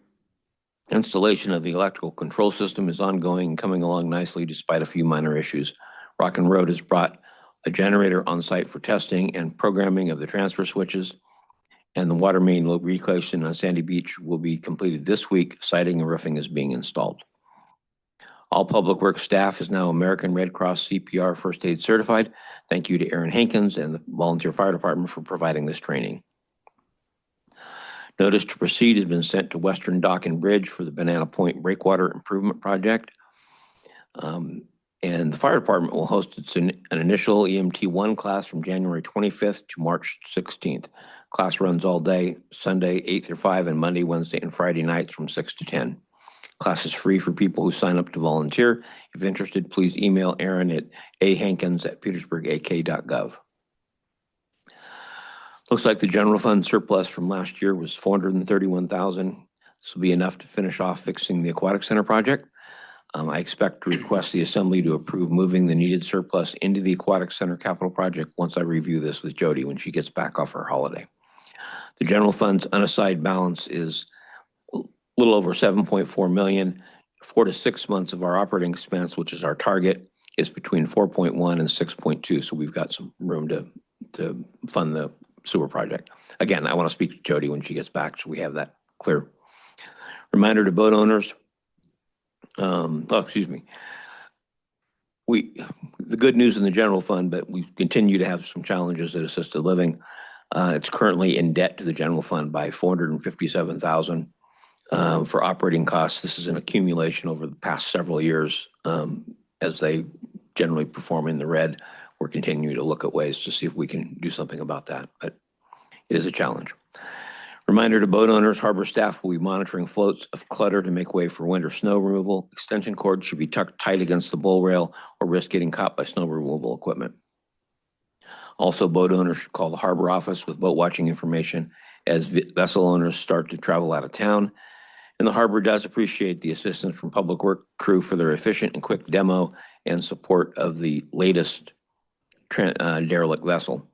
installation of the electrical control system is ongoing and coming along nicely despite a few minor issues. Rock and Road has brought a generator on site for testing and programming of the transfer switches, and the water main relocation on Sandy Beach will be completed this week. Siding and roofing is being installed. All public works staff is now American Red Cross CPR first aid certified. Thank you to Aaron Hankins and the volunteer fire department for providing this training. Notice to proceed has been sent to Western Dock and Bridge for the Banana Point Breakwater Improvement Project. And the fire department will host an initial EMT 1 class from January 25th to March 16th. Class runs all day, Sunday 8 through 5, and Monday, Wednesday, and Friday nights from 6 to 10. Class is free for people who sign up to volunteer. If interested, please email Aaron at ahankins@petersburgak.gov. Looks like the general fund surplus from last year was $431,000. This will be enough to finish off fixing the Aquatic Center project. I expect to request the Assembly to approve moving the needed surplus into the Aquatic Center capital project once I review this with Jody when she gets back off her holiday. The general fund's unassigned balance is a little over $7.4 million. 4 to 6 months of our operating expense, which is our target, is between 4.1 and 6.2. So we've got some room to fund the sewer project. Again, I want to speak to Jody when she gets back so we have that clear. Reminder to boat owners. The good news in the general fund, but we continue to have some challenges at assisted living. It's currently in debt to the general fund by $457,000 for operating costs. This is an accumulation over the past several years as they generally performing the red. We're continuing to look at ways to see if we can do something about that, but it is a challenge. Reminder to boat owners, harbor staff will be monitoring floats of clutter to make way for winter snow removal. Extension cords should be tucked tight against the bull rail or risk getting caught by snow removal equipment. Also, boat owners should call the harbor office with boat watching information as vessel owners start to travel out of town. And the harbor does appreciate the assistance from Public Work crew for their efficient and quick demo and support of the latest derelict vessel.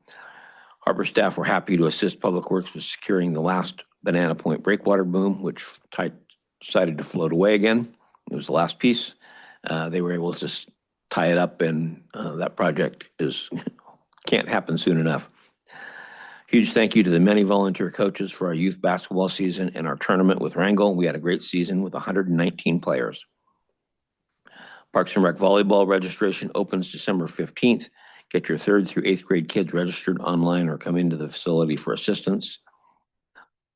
Harbor staff were happy to assist Public Works with securing the last Banana Point breakwater boom, which decided to float away again. It was the last piece. They were able to just tie it up, and that project can't happen soon enough. Huge thank you to the many volunteer coaches for our youth basketball season and our tournament with Wrangell. We had a great season with 119 players. Parks and Rec volleyball registration opens December 15th. Get your 3rd through 8th grade kids registered online or come into the facility for assistance.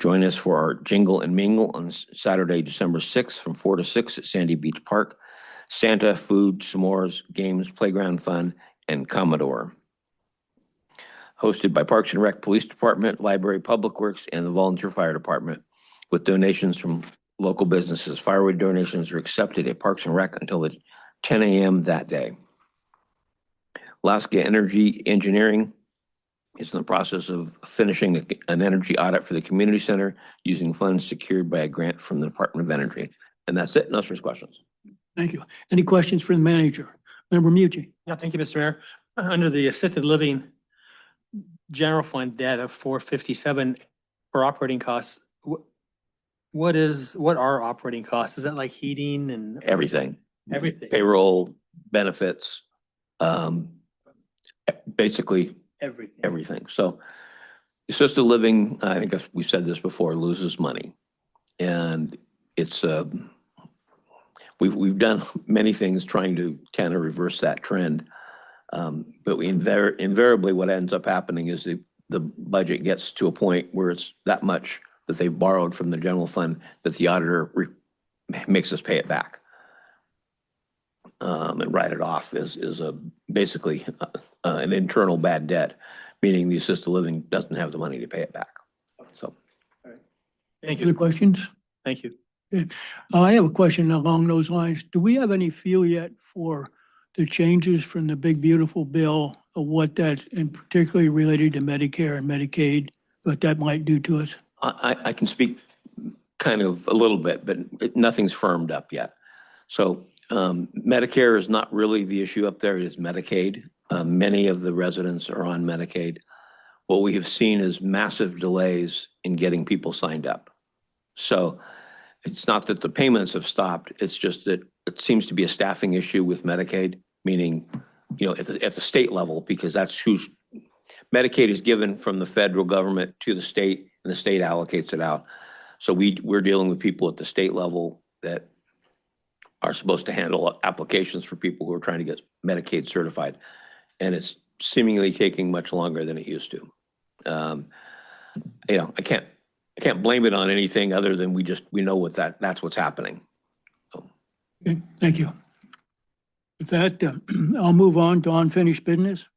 Join us for our Jingle and Mingle on Saturday, December 6th from 4 to 6 at Sandy Beach Park. Santa, food, s'mores, games, playground fun, and Commodore. Hosted by Parks and Rec Police Department, Library, Public Works, and the Volunteer Fire Department with donations from local businesses. Firewood donations are accepted at Parks and Rec until 10 a.m. that day. Alaska Energy Engineering is in the process of finishing an energy audit for the community center using funds secured by a grant from the Department of Energy. And that's it. No further questions. Thank you. Any questions for the manager? Member Mucci. Yeah, thank you, Mr. Mayor. Under the assisted living general fund debt of 457 for operating costs, what are operating costs? Is that like heating and? Everything. Everything. Payroll, benefits, basically everything. So assisted living, I think we said this before, loses money. And it's, we've done many things trying to kind of reverse that trend. But invariably what ends up happening is the budget gets to a point where it's that much that they've borrowed from the general fund that the auditor makes us pay it back. And write it off as basically an internal bad debt, meaning the assisted living doesn't have the money to pay it back. So, Thank Other you. questions? Thank you. I have a question along those lines. Do we have any feel yet for the changes from the big beautiful bill of what that, and particularly related to Medicare and Medicaid, what that might do to us? I can speak kind of a little bit, but nothing's firmed up yet. So Medicare is not really the issue up there. It is Medicaid. Many of the residents are on Medicaid. What we have seen is massive delays in getting people signed up. So it's not that the payments have stopped. It's just that it seems to be a staffing issue with Medicaid, meaning, at the state level, because that's who's Medicaid is given from the federal government to the state, and the state allocates it out. So we're dealing with people at the state level that are supposed to handle applications for people who are trying to get Medicaid certified. And it's seemingly taking much longer than it used to. I can't blame it on anything other than we know that's what's happening. Okay, thank you. With that, I'll move on to unfinished business.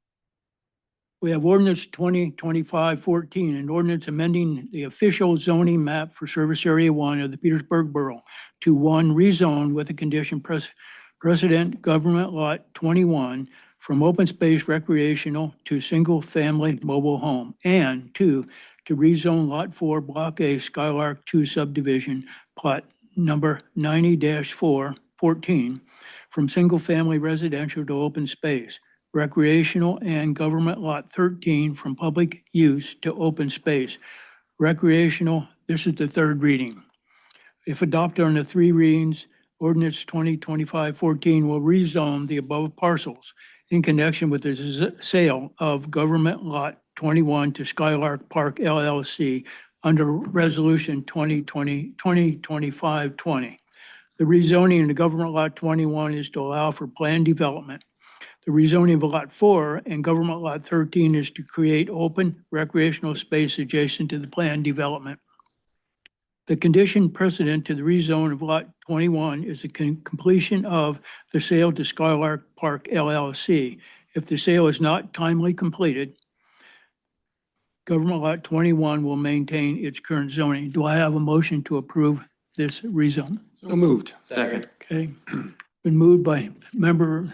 We have ordinance 2025-14, an ordinance amending the official zoning map for Service Area 1 of the Petersburg Borough to 1, rezone with a condition precedent government lot 21 from open space recreational to single-family mobile home, and 2, to rezone Lot 4, Block A, Skylark 2 subdivision, plot number 90-414, from single-family residential to open space, recreational, and government lot 13 from public use to open space. Recreational, this is the third reading. If adopted on the 3 readings, ordinance 2025-14 will rezone the above parcels in connection with the sale of government lot 21 to Skylark Park LLC under Resolution 2025-20. The rezoning in the government lot 21 is to allow for planned development. The rezoning of lot 4 and government lot 13 is to create open recreational space adjacent to the planned development. The condition precedent to the rezone of Lot 21 is the completion of the sale to Skylark Park LLC. If the sale is not timely completed, Government Lot 21 will maintain its current zoning. Do I have a motion to approve this rezone? So moved. Second. Okay, been moved by member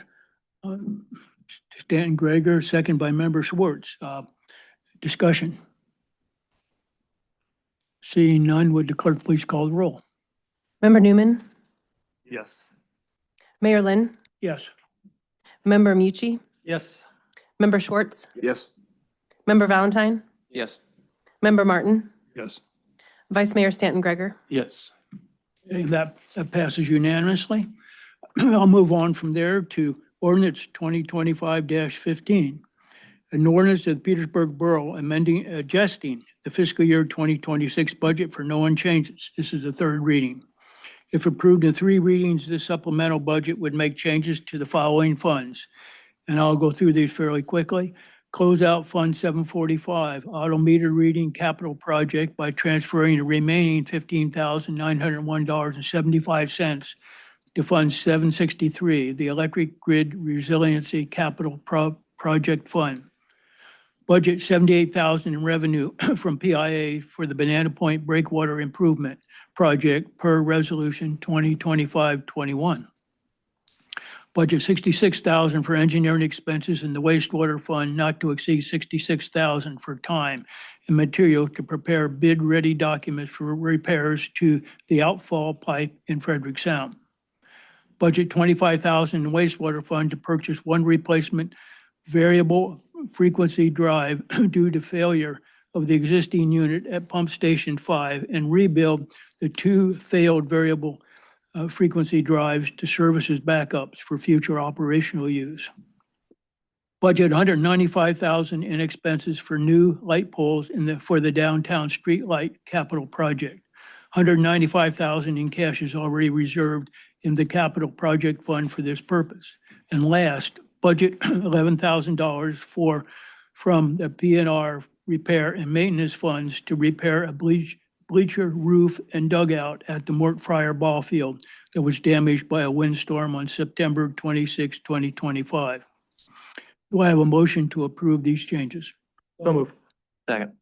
Stanton Greger, second by member Schwartz. Discussion. Seeing none, would the clerk please call the roll? Member Newman, Yes. Mayor Lynn, Yes. Member Mucci, Yes. Member Schwartz, Yes. Member Valentine, Yes. Member Martin, Yes. Vice Mayor Stanton Greger. Yes. Okay, that passes unanimously. I'll move on from there to ordinance 2025-15. An ordinance of the Petersburg Borough adjusting the fiscal year 2026 budget for known changes. This is the third reading. If approved in 3 readings, this supplemental budget would make changes to the following funds. And I'll go through these fairly quickly. Close out Fund 745, auto meter reading capital project by transferring the remaining $15,901.75 to Fund 763, the Electric Grid Resiliency Capital Project Fund. Budget $78,000 in revenue from PIA for the Banana Point Breakwater Improvement Project per Resolution 2025-21. Budget $66,000 for engineering expenses in the wastewater fund, not to exceed $66,000 for time and material to prepare bid-ready documents for repairs to the outfall pipe in Frederick Sound. Budget $25,000 in wastewater fund to purchase 1 replacement variable frequency drive due to failure of the existing unit at Pump Station 5 and rebuild the 2 failed variable frequency drives to service as backups for future operational use. Budget $195,000 in expenses for new light poles for the downtown street light capital project. $195,000 in cash is already reserved in the capital project fund for this purpose. And last, budget $11,000 from the PNR repair and maintenance funds to repair a bleacher roof and dugout at the Mort Fryer Ball Field that was damaged by a windstorm on September 26, 2025. Do I have a motion to approve these changes? So moved. Second.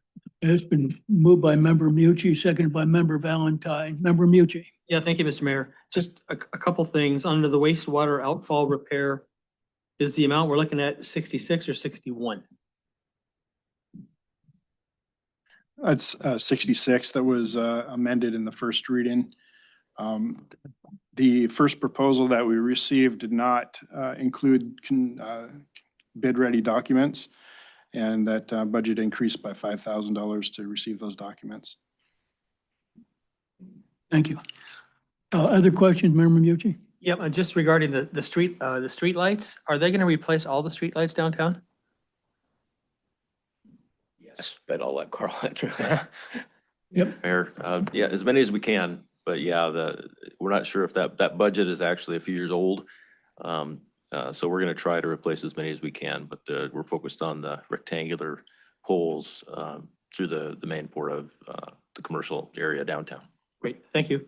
It's been moved by member Mucci, seconded by member Valentine. Member Mucci. Yeah, thank you, Mr. Mayor. Just a couple things. Under the wastewater outfall repair, is the amount we're looking at 66 or 61? It's 66 that was amended in the first reading. The first proposal that we received did not include bid-ready documents, and that budget increased by $5,000 to receive those documents. Thank you. Other questions, Member Mucci? Yep, and just regarding the street lights, are they going to replace all the street lights downtown? Yes, bet I'll let Carl answer. Yep. Mayor, yeah, as many as we can, but yeah, we're not sure if that budget is actually a few years old. So we're gonna try to replace as many as we can, but we're focused on the rectangular poles through the main port of the commercial area downtown. Great, thank you.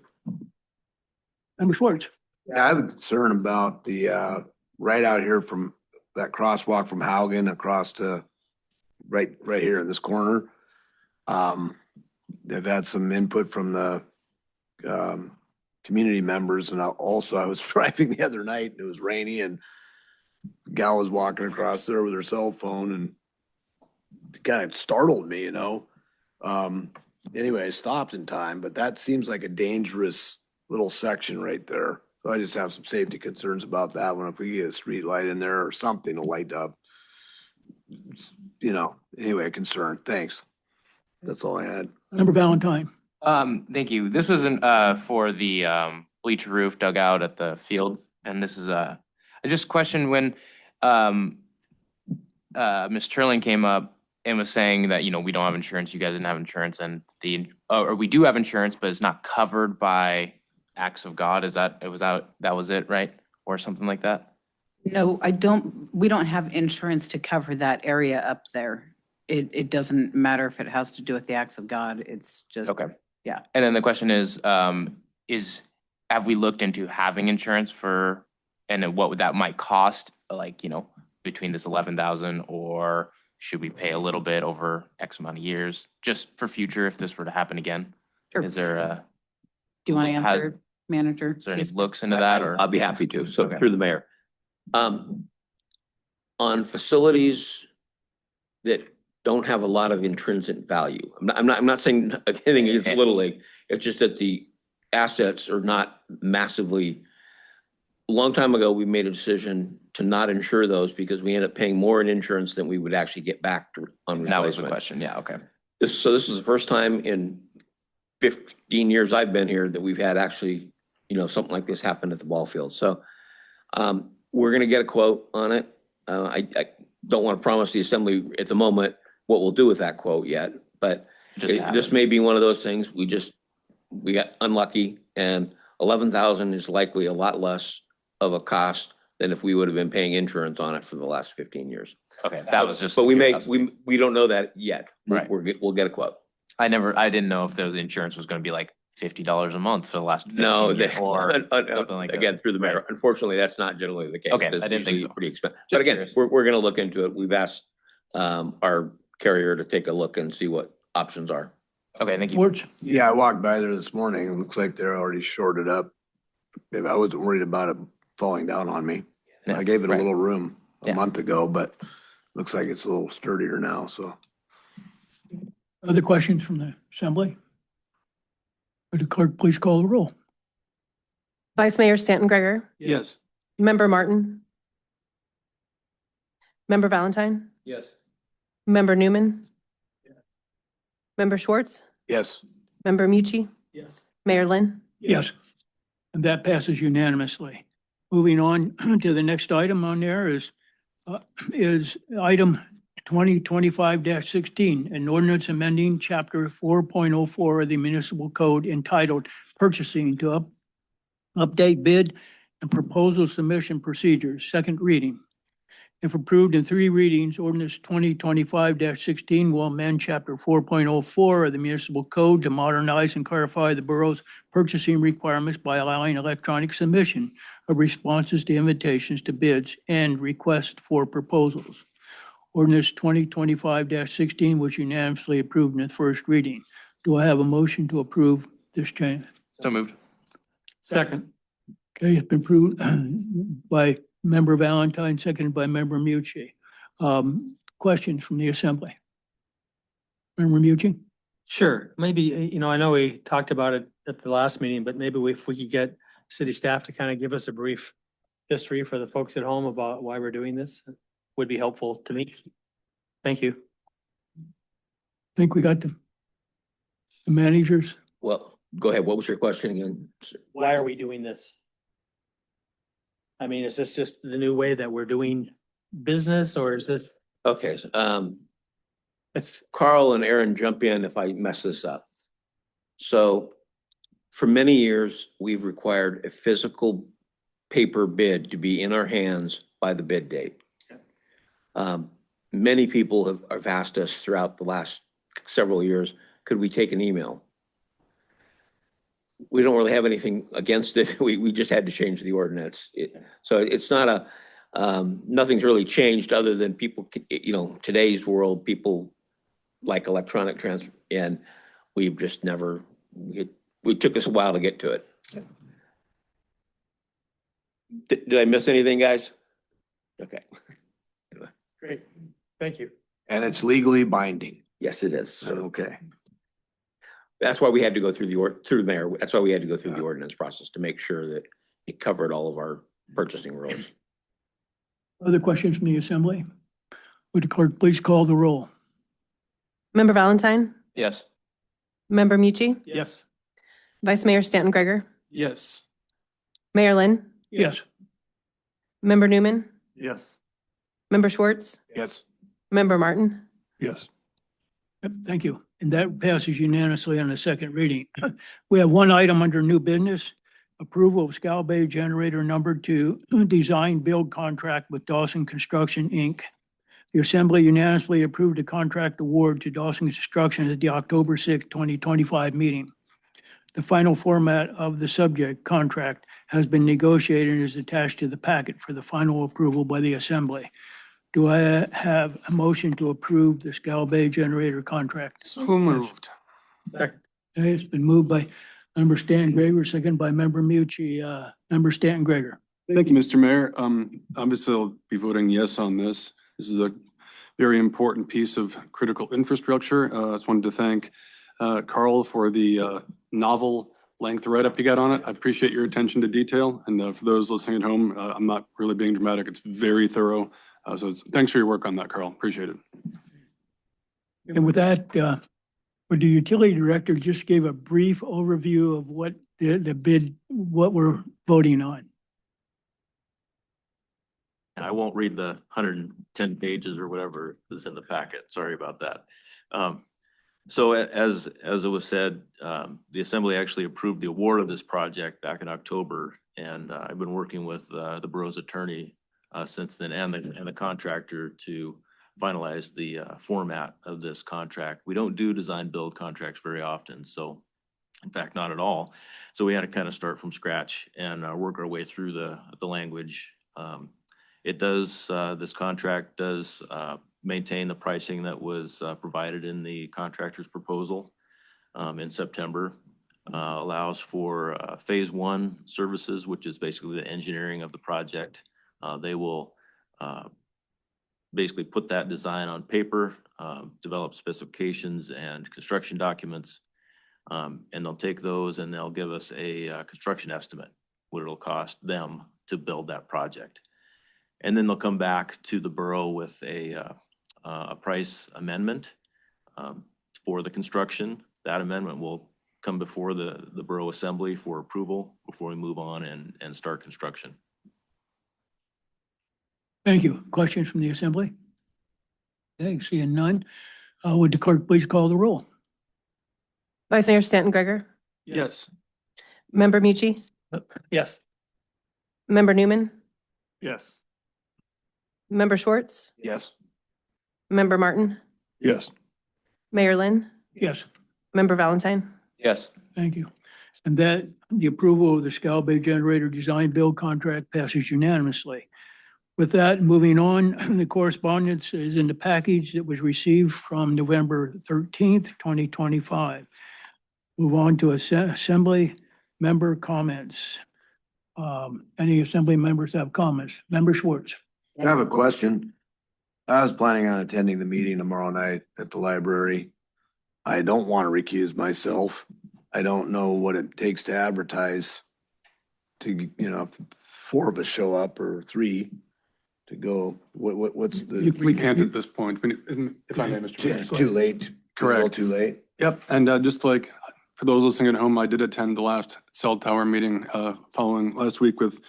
Member Schwartz. Yeah, I have a concern about the, right out here from that crosswalk from Haugen across to right here in this corner. They've had some input from the community members, and I was driving the other night and it was rainy and the gal was walking across there with her cell phone and it kind of startled me, you know. Anyway, I stopped in time, but that seems like a dangerous little section right there. So I just have some safety concerns about that one. If we get a street light in there or something to light up, you know, anyway, a concern. Thanks. That's all I had. Member Valentine. Thank you. This wasn't for the bleacher roof dugout at the field, and this is I just questioned when Ms. Turling came up and was saying that, you know, we don't have insurance, you guys didn't have insurance, and or we do have insurance, but it's not covered by acts of God. That was it, right? Or something like that? No, we don't have insurance to cover that area up there. It doesn't matter if it has to do with the acts of God. It's just, okay. Yeah, and then the question is, have we looked into having insurance for, and then what would that might cost, like, between this 11,000, or should we pay a little bit over X amount of years, just for future if this were to happen again? Sure. Is there Do you want to Has- answer, manager? is there any looks into that, or? I'll be happy to. So Okay. through the mayor. On facilities that don't have a lot of intrinsic value, I'm not saying anything against Little League. It's just that the assets are not massively. A long time ago, we made a decision to not insure those because we ended up paying more in insurance than we would actually get back on That was the replacement. question, yeah, okay. This is the first time in 15 years I've been here that we've had actually, something like this happen at the ball field. So we're gonna get a quote on it. I don't want to promise the assembly at the moment what we'll do with that quote yet, but Just have this it. may be one of those things. We got unlucky, and 11,000 is likely a lot less of a cost than if we would have been paying insurance on it for the last 15 years. Okay, that was just. But the curiosity. we don't know that yet. Right. We'll get a quote. I didn't know if the insurance was gonna be like $50 a month for the last 15 No, years, or something like that. again, through the mayor. Unfortunately, that's not generally the case. Okay, It's I didn't think usually so. pretty expensive. But again, we're gonna look into it. We've asked our carrier to take a look and see what options are. Okay, thank you. George? Yeah, I walked by there this morning. It looks like they're already shorted up. Maybe I wasn't worried about it falling down on me. Yeah, I gave it a right. little room a Yeah. month ago, but looks like it's a little sturdier now, so. Other questions from the assembly? Would the clerk please call the roll? Vice Mayor Stanton Greger, Yes. Member Martin, Member Valentine, Yes. Member Newman, Member Schwartz, Yes. Member Mucci, Yes. Mayor Lynn. Yes. And that passes unanimously. Moving on to the next item on there is item 2025-16, an ordinance amending chapter 4.04 of the municipal code entitled Purchasing to update bid and proposal submission procedures, second reading. If approved in three readings, ordinance 2025-16 will amend chapter 4.04 of the municipal code to modernize and clarify the borough's purchasing requirements by allowing electronic submission of responses to invitations to bids and requests for proposals. Ordinance 2025-16 was unanimously approved in the first reading. Do I have a motion to approve this change? So moved. Second. Okay, it's been approved by Member Valentine, seconded by Member Mucci. Questions from the assembly? Member Mucci? Sure, maybe, I know we talked about it at the last meeting, but maybe if we could get city staff to kind of give us a brief history for the folks at home about why we're doing this, would be helpful to me. Thank you. Think we got the managers? Well, go ahead. What was your question again? Why are we doing this? I mean, is this just the new way that we're doing business, or is this, Okay, it's, Carl and Aaron, jump in if I mess this up. So for many years, we've required a physical paper bid to be in our hands by the bid date. Many people have asked us throughout the last several years, could we take an email? We don't really have anything against it. We just had to change the ordinance. So it's not nothing's really changed other than people, today's world, people like electronic transfer, and we've just never, it took us a while to get to it. Did I miss anything, guys? Okay. great, thank you. And it's legally binding. Yes, it is. So Okay. that's why we had to go through through the mayor. That's why we had to go through the ordinance process to make sure that it covered all of our purchasing rules. Other questions from the assembly? Would the clerk please call the roll? Member Valentine, Yes. Member Mucci, Yes. Vice Mayor Stanton Greger, Yes. Mayor Lynn, Yes. Member Newman, Yes. Member Schwartz, Yes. Member Martin. Yes. Yep, thank you. And that passes unanimously on the second reading. We have one item under new business, approval of Scow Bay Generator Number 2 design build contract with Dawson Construction, Inc. The assembly unanimously approved a contract award to Dawson Construction at the October 6, 2025 meeting. The final format of the subject contract has been negotiated and is attached to the packet for the final approval by the Assembly. Do I have a motion to approve the Scal Bay generator contract? So moved. Okay, it's been moved by Member Stanton Gregor, second by Member Mucci. Member Stanton Gregor. Thank you, Mr. Mayor. Obviously, I'll be voting yes on this. This is a very important piece of critical infrastructure. I just wanted to thank Carl for the novel length write-up you got on it. I appreciate your attention to detail. And for those listening at home, I'm not really being dramatic. It's very thorough. Thanks for your work on that, Carl. Appreciate it. And with that, would the utility director just gave a brief overview of what the bid, what we're voting on? I won't read the 110 pages or whatever is in the packet. Sorry about that. So as it was said, the Assembly actually approved the award of this project back in October. And I've been working with the borough's attorney since then and the contractor to finalize the format of this contract. We don't do design build contracts very often. So in fact, not at all. So we had to kind of start from scratch and work our way through the language. It does, this contract does maintain the pricing that was provided in the contractor's proposal in September. Allows for phase one services, which is basically the engineering of the project. They will basically put that design on paper, develop specifications and construction documents, and they'll take those and they'll give us a construction estimate, what it'll cost them to build that project. And then they'll come back to the borough with a price amendment for the construction. That amendment will come before the borough assembly for approval before we move on and start construction. Thank you. Questions from the Assembly? Okay, seeing none. Would the clerk please call the roll? Vice Mayor Stanton Gregor, Yes. Member Mucci, Yes. Member Newman, Yes. Member Schwartz, Yes. Member Martin, Yes. Mayor Lynn, Yes, Member Valentine. Yes. thank you. And that the approval of the Scal Bay generator design build contract passes unanimously. With that, moving on, the correspondence is in the package that was received from November 13th, 2025. Move on to Assembly member comments. Any Assembly members have comments? Member Schwartz. I have a question. I was planning on attending the meeting tomorrow night at the library. I don't want to recuse myself. I don't know what it takes to advertise to, if 4 of us show up or 3 to go. What's the? We can't at this point, if I may, Mr. Mayor. It's too late. Correct. Too late. Yep, and just like, for those listening at home, I did attend the last cell tower meeting following last week with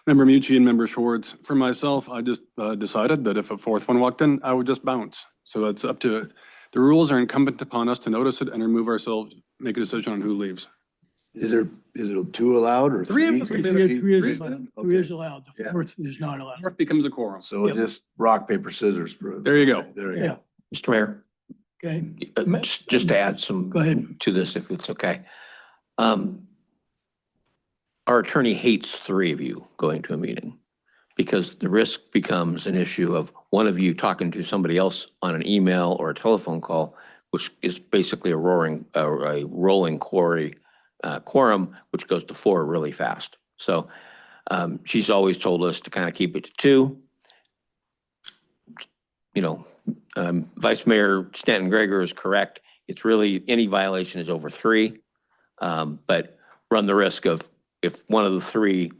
Member Mucci and Member Schwartz. For myself, I just decided that if a 4th one walked in, I would just bounce. So it's up to, the rules are incumbent upon us to notice it and remove ourselves, make a decision on who leaves. Is it 2 allowed or 3? Three is allowed. The Yeah. 4th is not allowed. 4th becomes a quorum. So we'll just rock, paper, scissors. There you go. There you Yeah, go. Mr. Mayor, okay. just to add some Go ahead. to this, if it's okay. Our attorney hates 3 of you going to a meeting because the risk becomes an issue of one of you talking to somebody else on an email or a telephone call, which is basically a rolling quorum, which goes to 4 really fast. So she's always told us to kind of keep it to 2. Vice Mayor Stanton Gregor is correct. It's really, any violation is over 3, but run the risk of, if one of the 3,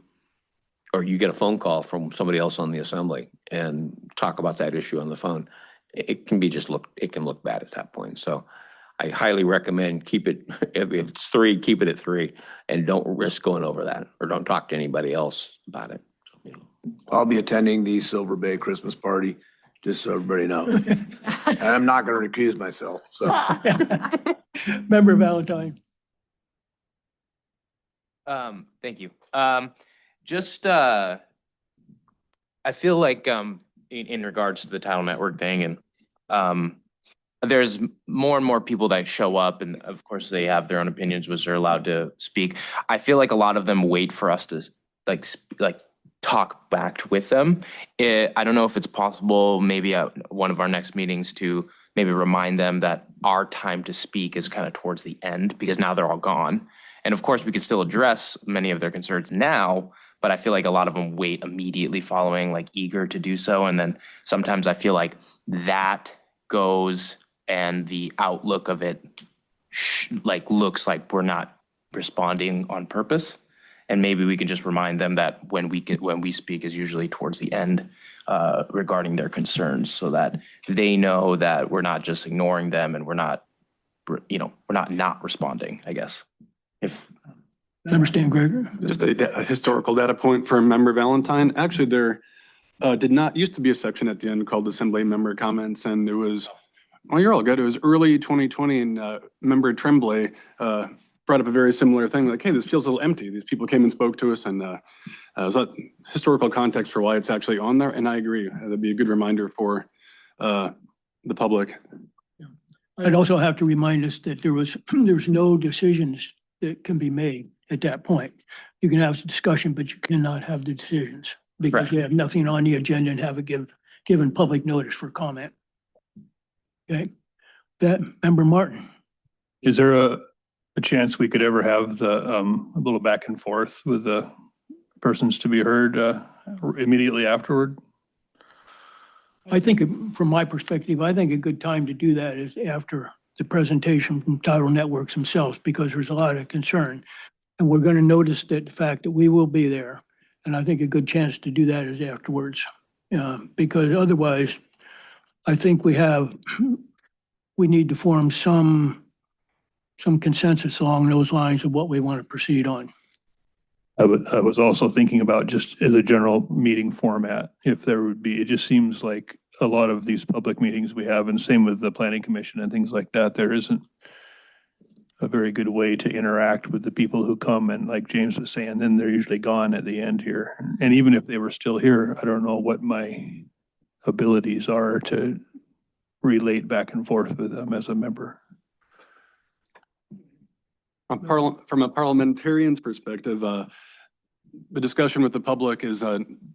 or you get a phone call from somebody else on the assembly and talk about that issue on the phone, it can look bad at that point. So I highly recommend keep it, if it's 3, keep it at 3 and don't risk going over that, or don't talk to anybody else about it. I'll be attending the Silver Bay Christmas party, just so everybody knows. And I'm not going to recuse myself, so. Member Valentine. Thank you. I feel like in regards to the Tidal Network thing, and there's more and more people that show up, and of course they have their own opinions, which they're allowed to speak. I feel like a lot of them wait for us to like talk back with them. I don't know if it's possible, maybe at one of our next meetings, to maybe remind them that our time to speak is kind of towards the end, because now they're all gone. And of course, we could still address many of their concerns now, but I feel like a lot of them wait immediately following, like eager to do so. And then sometimes I feel like that goes, and the outlook of it like looks like we're not responding on purpose. And maybe we can just remind them that when we speak is usually towards the end, regarding their concerns, so that they know that we're not just ignoring them, and we're not responding, I guess. If Member Stan Gregor? Just a historical data point for Member Valentine. Actually, there did not used to be a section at the end called Assembly Member Comments, and it was, well, you're all good. It was early 2020, and Member Tremblay brought up a very similar thing, like, hey, this feels a little empty. These people came and spoke to us, and was that historical context for why it's actually on there? And I agree. That'd be a good reminder for the public. I'd also have to remind us that there's no decisions that can be made at that point. You can have a discussion, but you cannot have the decisions because Right. you have nothing on the agenda and haven't given public notice for comment. Okay, that Member Martin. Is there a chance we could ever have the, a little back and forth with the persons to be heard immediately afterward? I think, from my perspective, I think a good time to do that is after the presentation from Tidal Networks themselves, because there's a lot of concern. And we're going to notice that the fact that we will be there. And I think a good chance to do that is afterwards. Because otherwise, I think we need to form some consensus along those lines of what we want to proceed on. I was also thinking about just as a general meeting format, if there would be, it just seems like a lot of these public meetings we have, and same with the planning commission and things like that, there isn't a very good way to interact with the people who come, and like James was saying, then they're usually gone at the end here. And even if they were still here, I don't know what my abilities are to relate back and forth with them as a member. From a parliamentarian's perspective, the discussion with the public is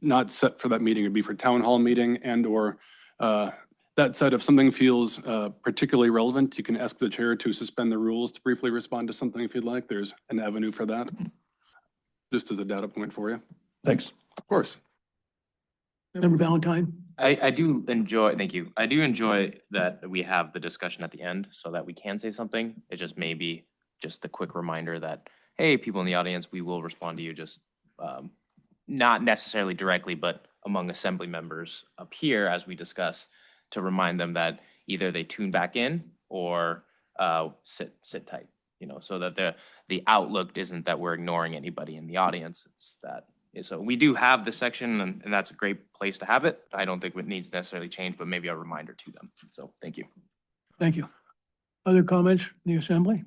not set for that meeting. It'd be for town hall meeting, and or that said, if something feels particularly relevant, you can ask the chair to suspend the rules to briefly respond to something if you'd like. There's an avenue for that, just as a data point for you. Thanks. Of course. Member Valentine? I do enjoy, thank you. I do enjoy that we have the discussion at the end so that we can say something. It just may be just the quick reminder that, hey, people in the audience, we will respond to you, just not necessarily directly, but among assembly members up here as we discuss, to remind them that either they tune back in or sit tight, so that the outlook isn't that we're ignoring anybody in the audience. It's that. So we do have this section, and that's a great place to have it. I don't think it needs to necessarily change, but maybe a reminder to them. So thank you. Thank you. Other comments from the assembly?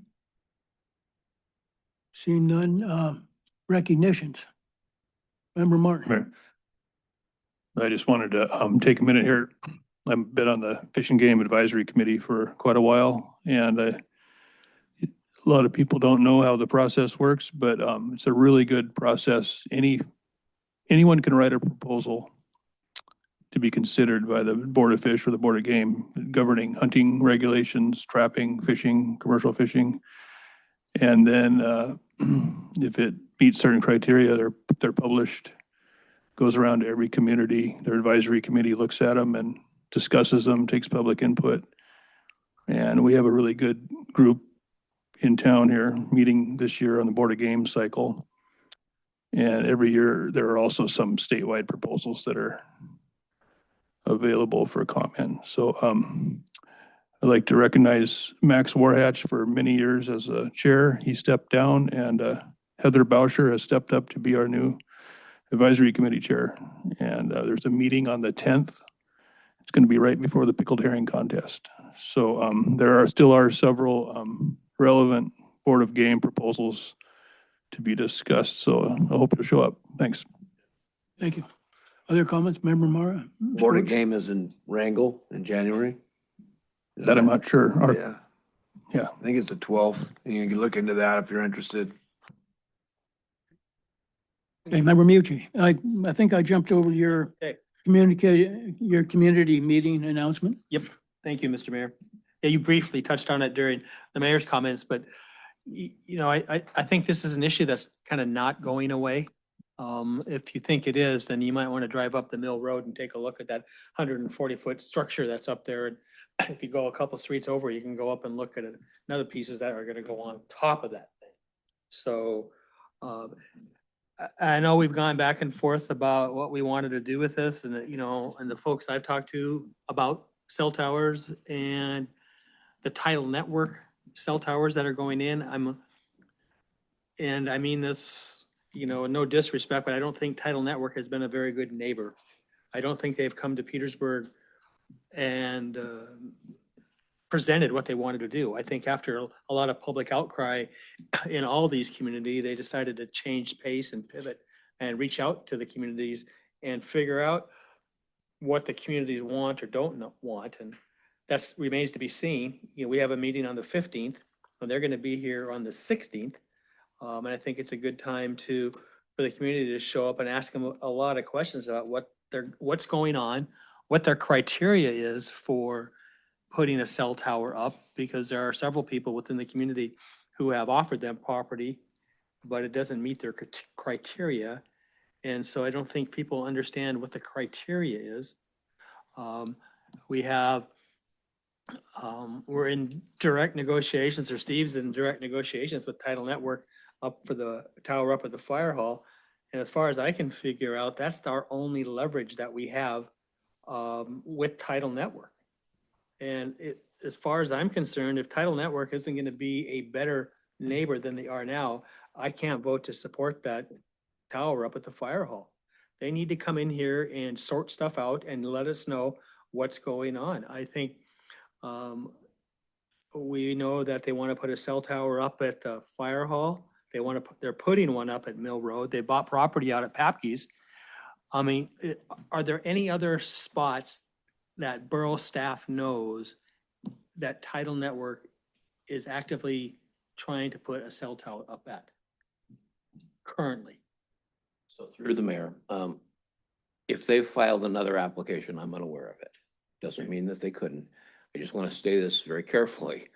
Seeing none, recognitions. Member Martin. I just wanted to take a minute here. I've been on the Fish and Game Advisory Committee for quite a while, and a lot of people don't know how the process works, but it's a really good process. Anyone can write a proposal to be considered by the Board of Fish or the Board of Game governing hunting regulations, trapping, fishing, commercial fishing. And then if it meets certain criteria, they're published, goes around to every community. Their advisory committee looks at them and discusses them, takes public input. And we have a really good group in town here meeting this year on the Board of Game cycle. And every year there are also some statewide proposals that are available for comment. So I'd like to recognize Max Warhatch for many years as a chair. He stepped down, and Heather Bauscher has stepped up to be our new advisory committee chair. And there's a meeting on the 10th. It's going to be right before the pickled herring contest. So there are several relevant Board of Game proposals to be discussed. So I hope you'll show up. Thanks. Thank you. Other comments, Member Mara? Board of Game is in Wrangell in January. That I'm not sure. Or- Yeah, Yeah. I think it's the 12th. You can look into that if you're interested. Hey, Member Mucci, I think I jumped over your Okay. your community meeting announcement. Yep. Thank you, Mr. Mayor. Yeah, you briefly touched on it during the mayor's comments, but I think this is an issue that's kind of not going away. If you think it is, then you might want to drive up the Mill Road and take a look at that 140-foot structure that's up there. And if you go a couple streets over, you can go up and look at another pieces that are going to go on top of that thing. So, I know we've gone back and forth about what we wanted to do with this and, and the folks I've talked to about cell towers and the tidal network cell towers that are going in. And I mean this, no disrespect, but I don't think Tidal Network has been a very good neighbor. I don't think they've come to Petersburg and presented what they wanted to do. I think after a lot of public outcry in all these communities, they decided to change pace and pivot and reach out to the communities and figure out what the communities want or don't want. And that remains to be seen. We have a meeting on the 15th, and they're going to be here on the 16th. And I think it's a good time for the community to show up and ask them a lot of questions about what's going on, what their criteria is for putting a cell tower up, because there are several people within the community who have offered them property, but it doesn't meet their criteria. And so I don't think people understand what the criteria is. We're in direct negotiations, or Steve's in direct negotiations with Tidal Network up for the tower up at the fire hall. And as far as I can figure out, that's our only leverage that we have with Tidal Network. And as far as I'm concerned, if Tidal Network isn't going to be a better neighbor than they are now, I can't vote to support that tower up at the fire hall. They need to come in here and sort stuff out and let us know what's going on. I think we know that they want to put a cell tower up at the fire hall. They're putting one up at Mill Road. They bought property out at Papke's. I mean, are there any other spots that borough staff knows that Tidal Network is actively trying to put a cell tower up at currently? So through the mayor, if they filed another application, I'm unaware of it. Doesn't mean that they couldn't. I just want to say this very carefully.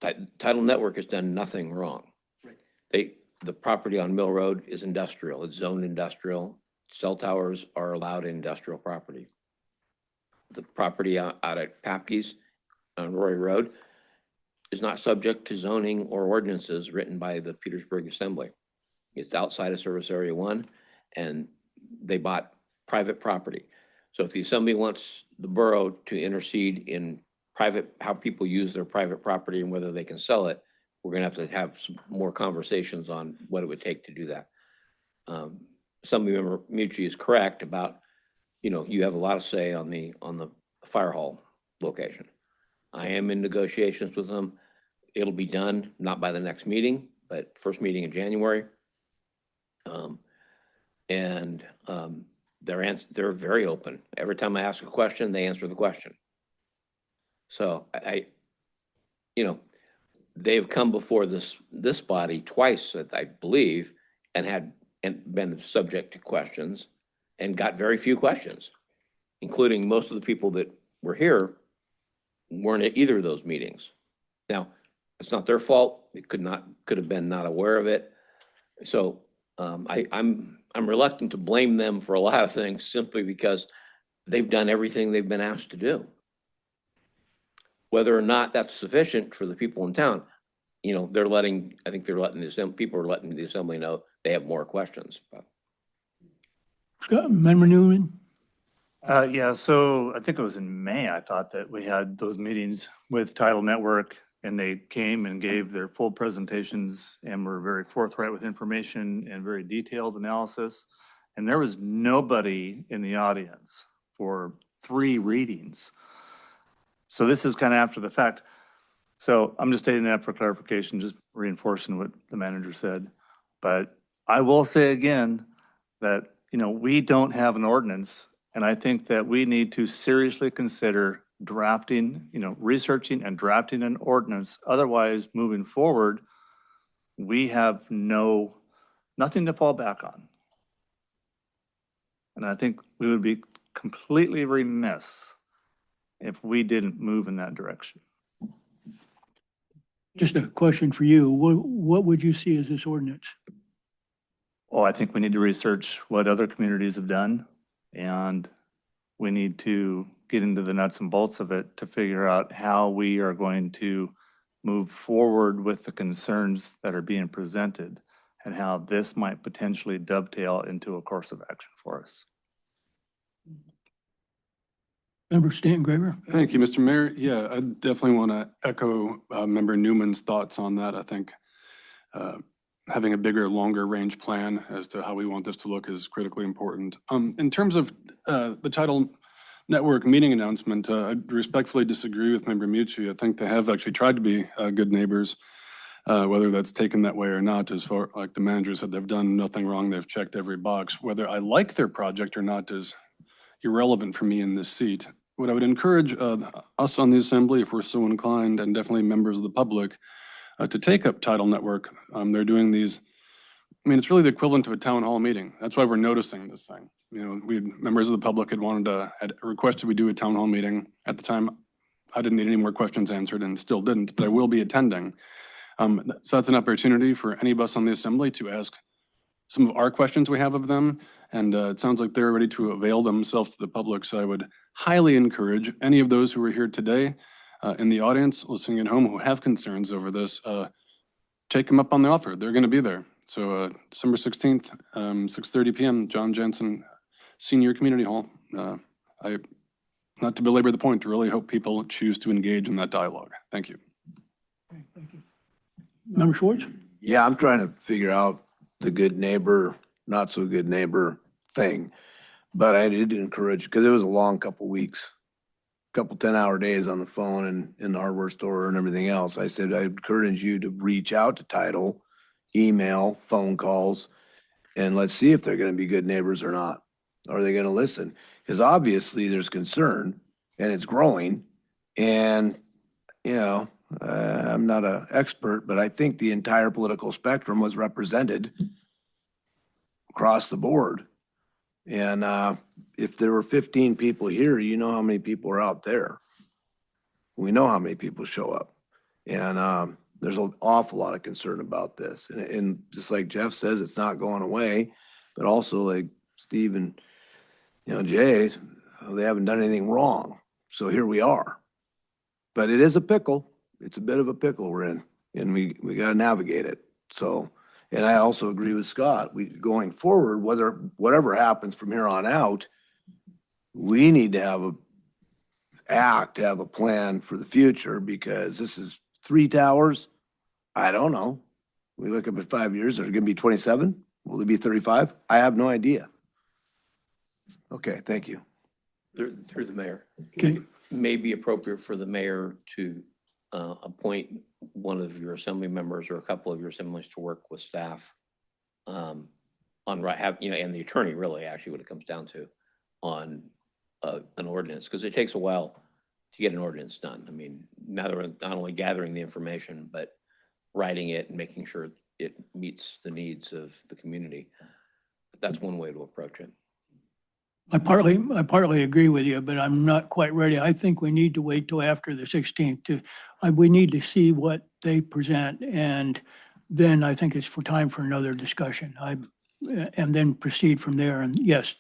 Tidal Network has done nothing wrong. Right. The property on Mill Road is industrial. It's zoned industrial. Cell towers are allowed in industrial property. The property out at Papke's on Roy Road is not subject to zoning or ordinances written by the Petersburg Assembly. It's outside of Service Area 1, and they bought private property. So if the Assembly wants the borough to intercede in how people use their private property and whether they can sell it, we're going to have some more conversations on what it would take to do that. Assembly-member Mucci is correct about, you have a lot of say on the fire hall location. I am in negotiations with them. It'll be done, not by the next meeting, but first meeting in January. They're very open. Every time I ask a question, they answer the question. So they've come before this body twice, I believe, and been subject to questions and got very few questions, including most of the people that were here weren't at either of those meetings. Now, it's not their fault. It could have been not aware of it. So I'm reluctant to blame them for a lot of things simply because they've done everything they've been asked to do. Whether or not that's sufficient for the people in town, people are letting the Assembly know they have more questions. Member Newman? Yeah, so I think it was in May, I thought that we had those meetings with Tidal Network, and they came and gave their full presentations and were very forthright with information and very detailed analysis. And there was nobody in the audience for 3 readings. So this is kind of after the fact. So I'm just stating that for clarification, just reinforcing what the manager said. But I will say again that, we don't have an ordinance, and I think that we need to seriously consider drafting, researching and drafting an ordinance. Otherwise, moving forward, we have nothing to fall back on. And I think we would be completely remiss if we didn't move in that direction. Just a question for you. What would you see as this ordinance? Oh, I think we need to research what other communities have done, and we need to get into the nuts and bolts of it to figure out how we are going to move forward with the concerns that are being presented and how this might potentially dovetail into a course of action for us. Member Stanton Graver? Thank you, Mr. Mayor. Yeah, I definitely want to echo Member Newman's thoughts on that. I think having a bigger, longer range plan as to how we want this to look is critically important. In terms of the Title Network meeting announcement, I respectfully disagree with Member Mucci. I think they have actually tried to be good neighbors, whether that's taken that way or not. As far like the manager said, they've done nothing wrong. They've checked every box. Whether I like their project or not is irrelevant for me in this seat. What I would encourage us on the Assembly, if we're so inclined, and definitely members of the public, to take up Title Network. They're doing these, I mean, it's really the equivalent of a town hall meeting. That's why we're noticing this thing. Members of the public had requested we do a town hall meeting. At the time, I didn't need any more questions answered and still didn't, but I will be attending. So that's an opportunity for any of us on the Assembly to ask some of our questions we have of them. And it sounds like they're ready to avail themselves to the public. So I would highly encourage any of those who are here today in the audience, listening at home, who have concerns over this, take them up on the offer. They're going to be there. So December 16th, 6:30 p.m., John Jansen Senior Community Hall. Not to belabor the point, I really hope people choose to engage in that dialogue. Thank you. Okay, thank you. Member Schwartz? Yeah, I'm trying to figure out the good neighbor, not so good neighbor thing. But I did encourage, because it was a long couple weeks, couple 10-hour days on the phone and in the hardware store and everything else. I said, I encourage you to reach out to Title, email, phone calls, and let's see if they're going to be good neighbors or not. Are they going to listen? Because obviously there's concern and it's growing. And, I'm not an expert, but I think the entire political spectrum was represented across the board. And if there were 15 people here, you know how many people are out there. We know how many people show up. And there's an awful lot of concern about this. And just like Jeff says, it's not going away. But also like Steve and Jay, they haven't done anything wrong. So here we are. But it is a pickle. It's a bit of a pickle we're in. And we got to navigate it. So, and I also agree with Scott. Going forward, whatever happens from here on out, we need to have a plan for the future, because this is 3 towers. I don't know. We look up at 5 years, there's going to be 27. Will it be 35? I have no idea. Okay, thank you. Through the mayor. Okay. May be appropriate for the mayor to appoint one of your assembly members or a couple of your assemblies to work with staff and the attorney, really, actually, what it comes down to, on an ordinance, because it takes a while to get an ordinance done. I mean, not only gathering the information, but writing it and making sure it meets the needs of the community. That's one way to approach it. I partly agree with you, but I'm not quite ready. I think we need to wait till after the 16th we need to see what they present, and then I think it's time for another discussion. And then proceed from there. And yes,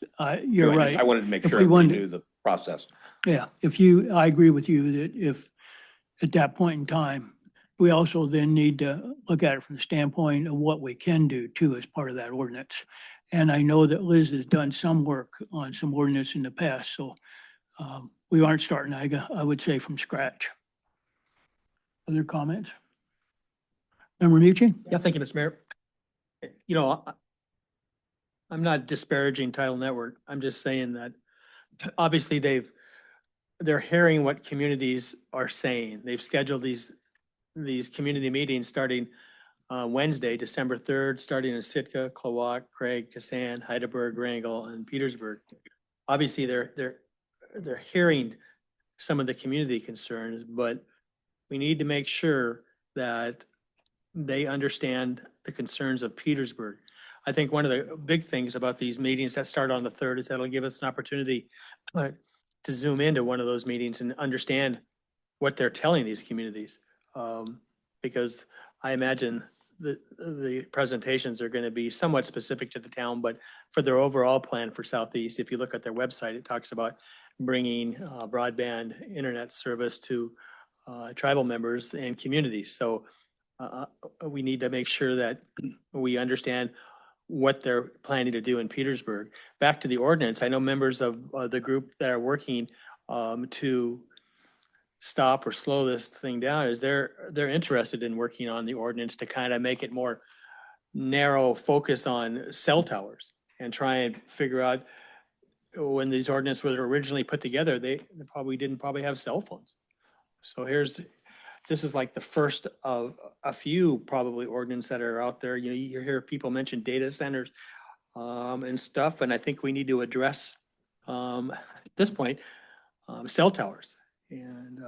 you're right. I wanted to make If sure we we wanted- knew the process. Yeah, I agree with you that if at that point in time, we also then need to look at it from the standpoint of what we can do too as part of that ordinance. And I know that Liz has done some work on some ordinance in the past, so we aren't starting, I would say, from scratch. Other comments? Member Mucci? Yeah, thank you, Mr. Mayor. I'm not disparaging Title Network. I'm just saying that obviously they're hearing what communities are saying. They've scheduled these community meetings starting Wednesday, December 3rd, starting in Sitka, Klawock, Craig, Kassan, Heidelberg, Wrangell, and Petersburg. Obviously, they're hearing some of the community concerns, but we need to make sure that they understand the concerns of Petersburg. I think one of the big things about these meetings that start on the 3rd is that'll give us an opportunity to zoom into one of those meetings and understand what they're telling these communities. Because I imagine the presentations are going to be somewhat specific to the town, but for their overall plan for Southeast, if you look at their website, it talks about bringing broadband internet service to tribal members and communities. So we need to make sure that we understand what they're planning to do in Petersburg. Back to the ordinance, I know members of the group that are working to stop or slow this thing down is they're interested in working on the ordinance to kind of make it more narrow focus on cell towers and try and figure out when these ordinances were originally put together, they didn't have cell phones. So this is like the first of a few probably ordinance that are out there. You know, you hear people mention data centers and stuff, and I think we need to address at this point cell towers. And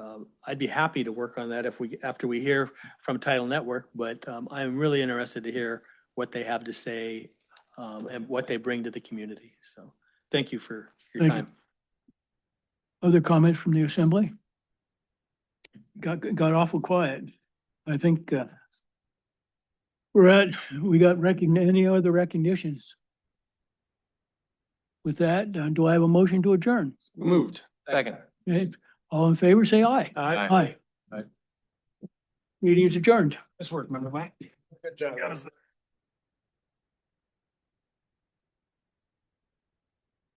I'd be happy to work on that after we hear from Title Network, but I'm really interested to hear what they have to say and what they bring to the community. So thank you for your Thank time. you. Other comments from the assembly? Got awful quiet. I think we got any other recognitions? With that, do I have a motion to adjourn? Moved. Second. Okay, all in favor, say aye. Aye. Aye. Meeting is adjourned. This worked, remember, Mike? Good job.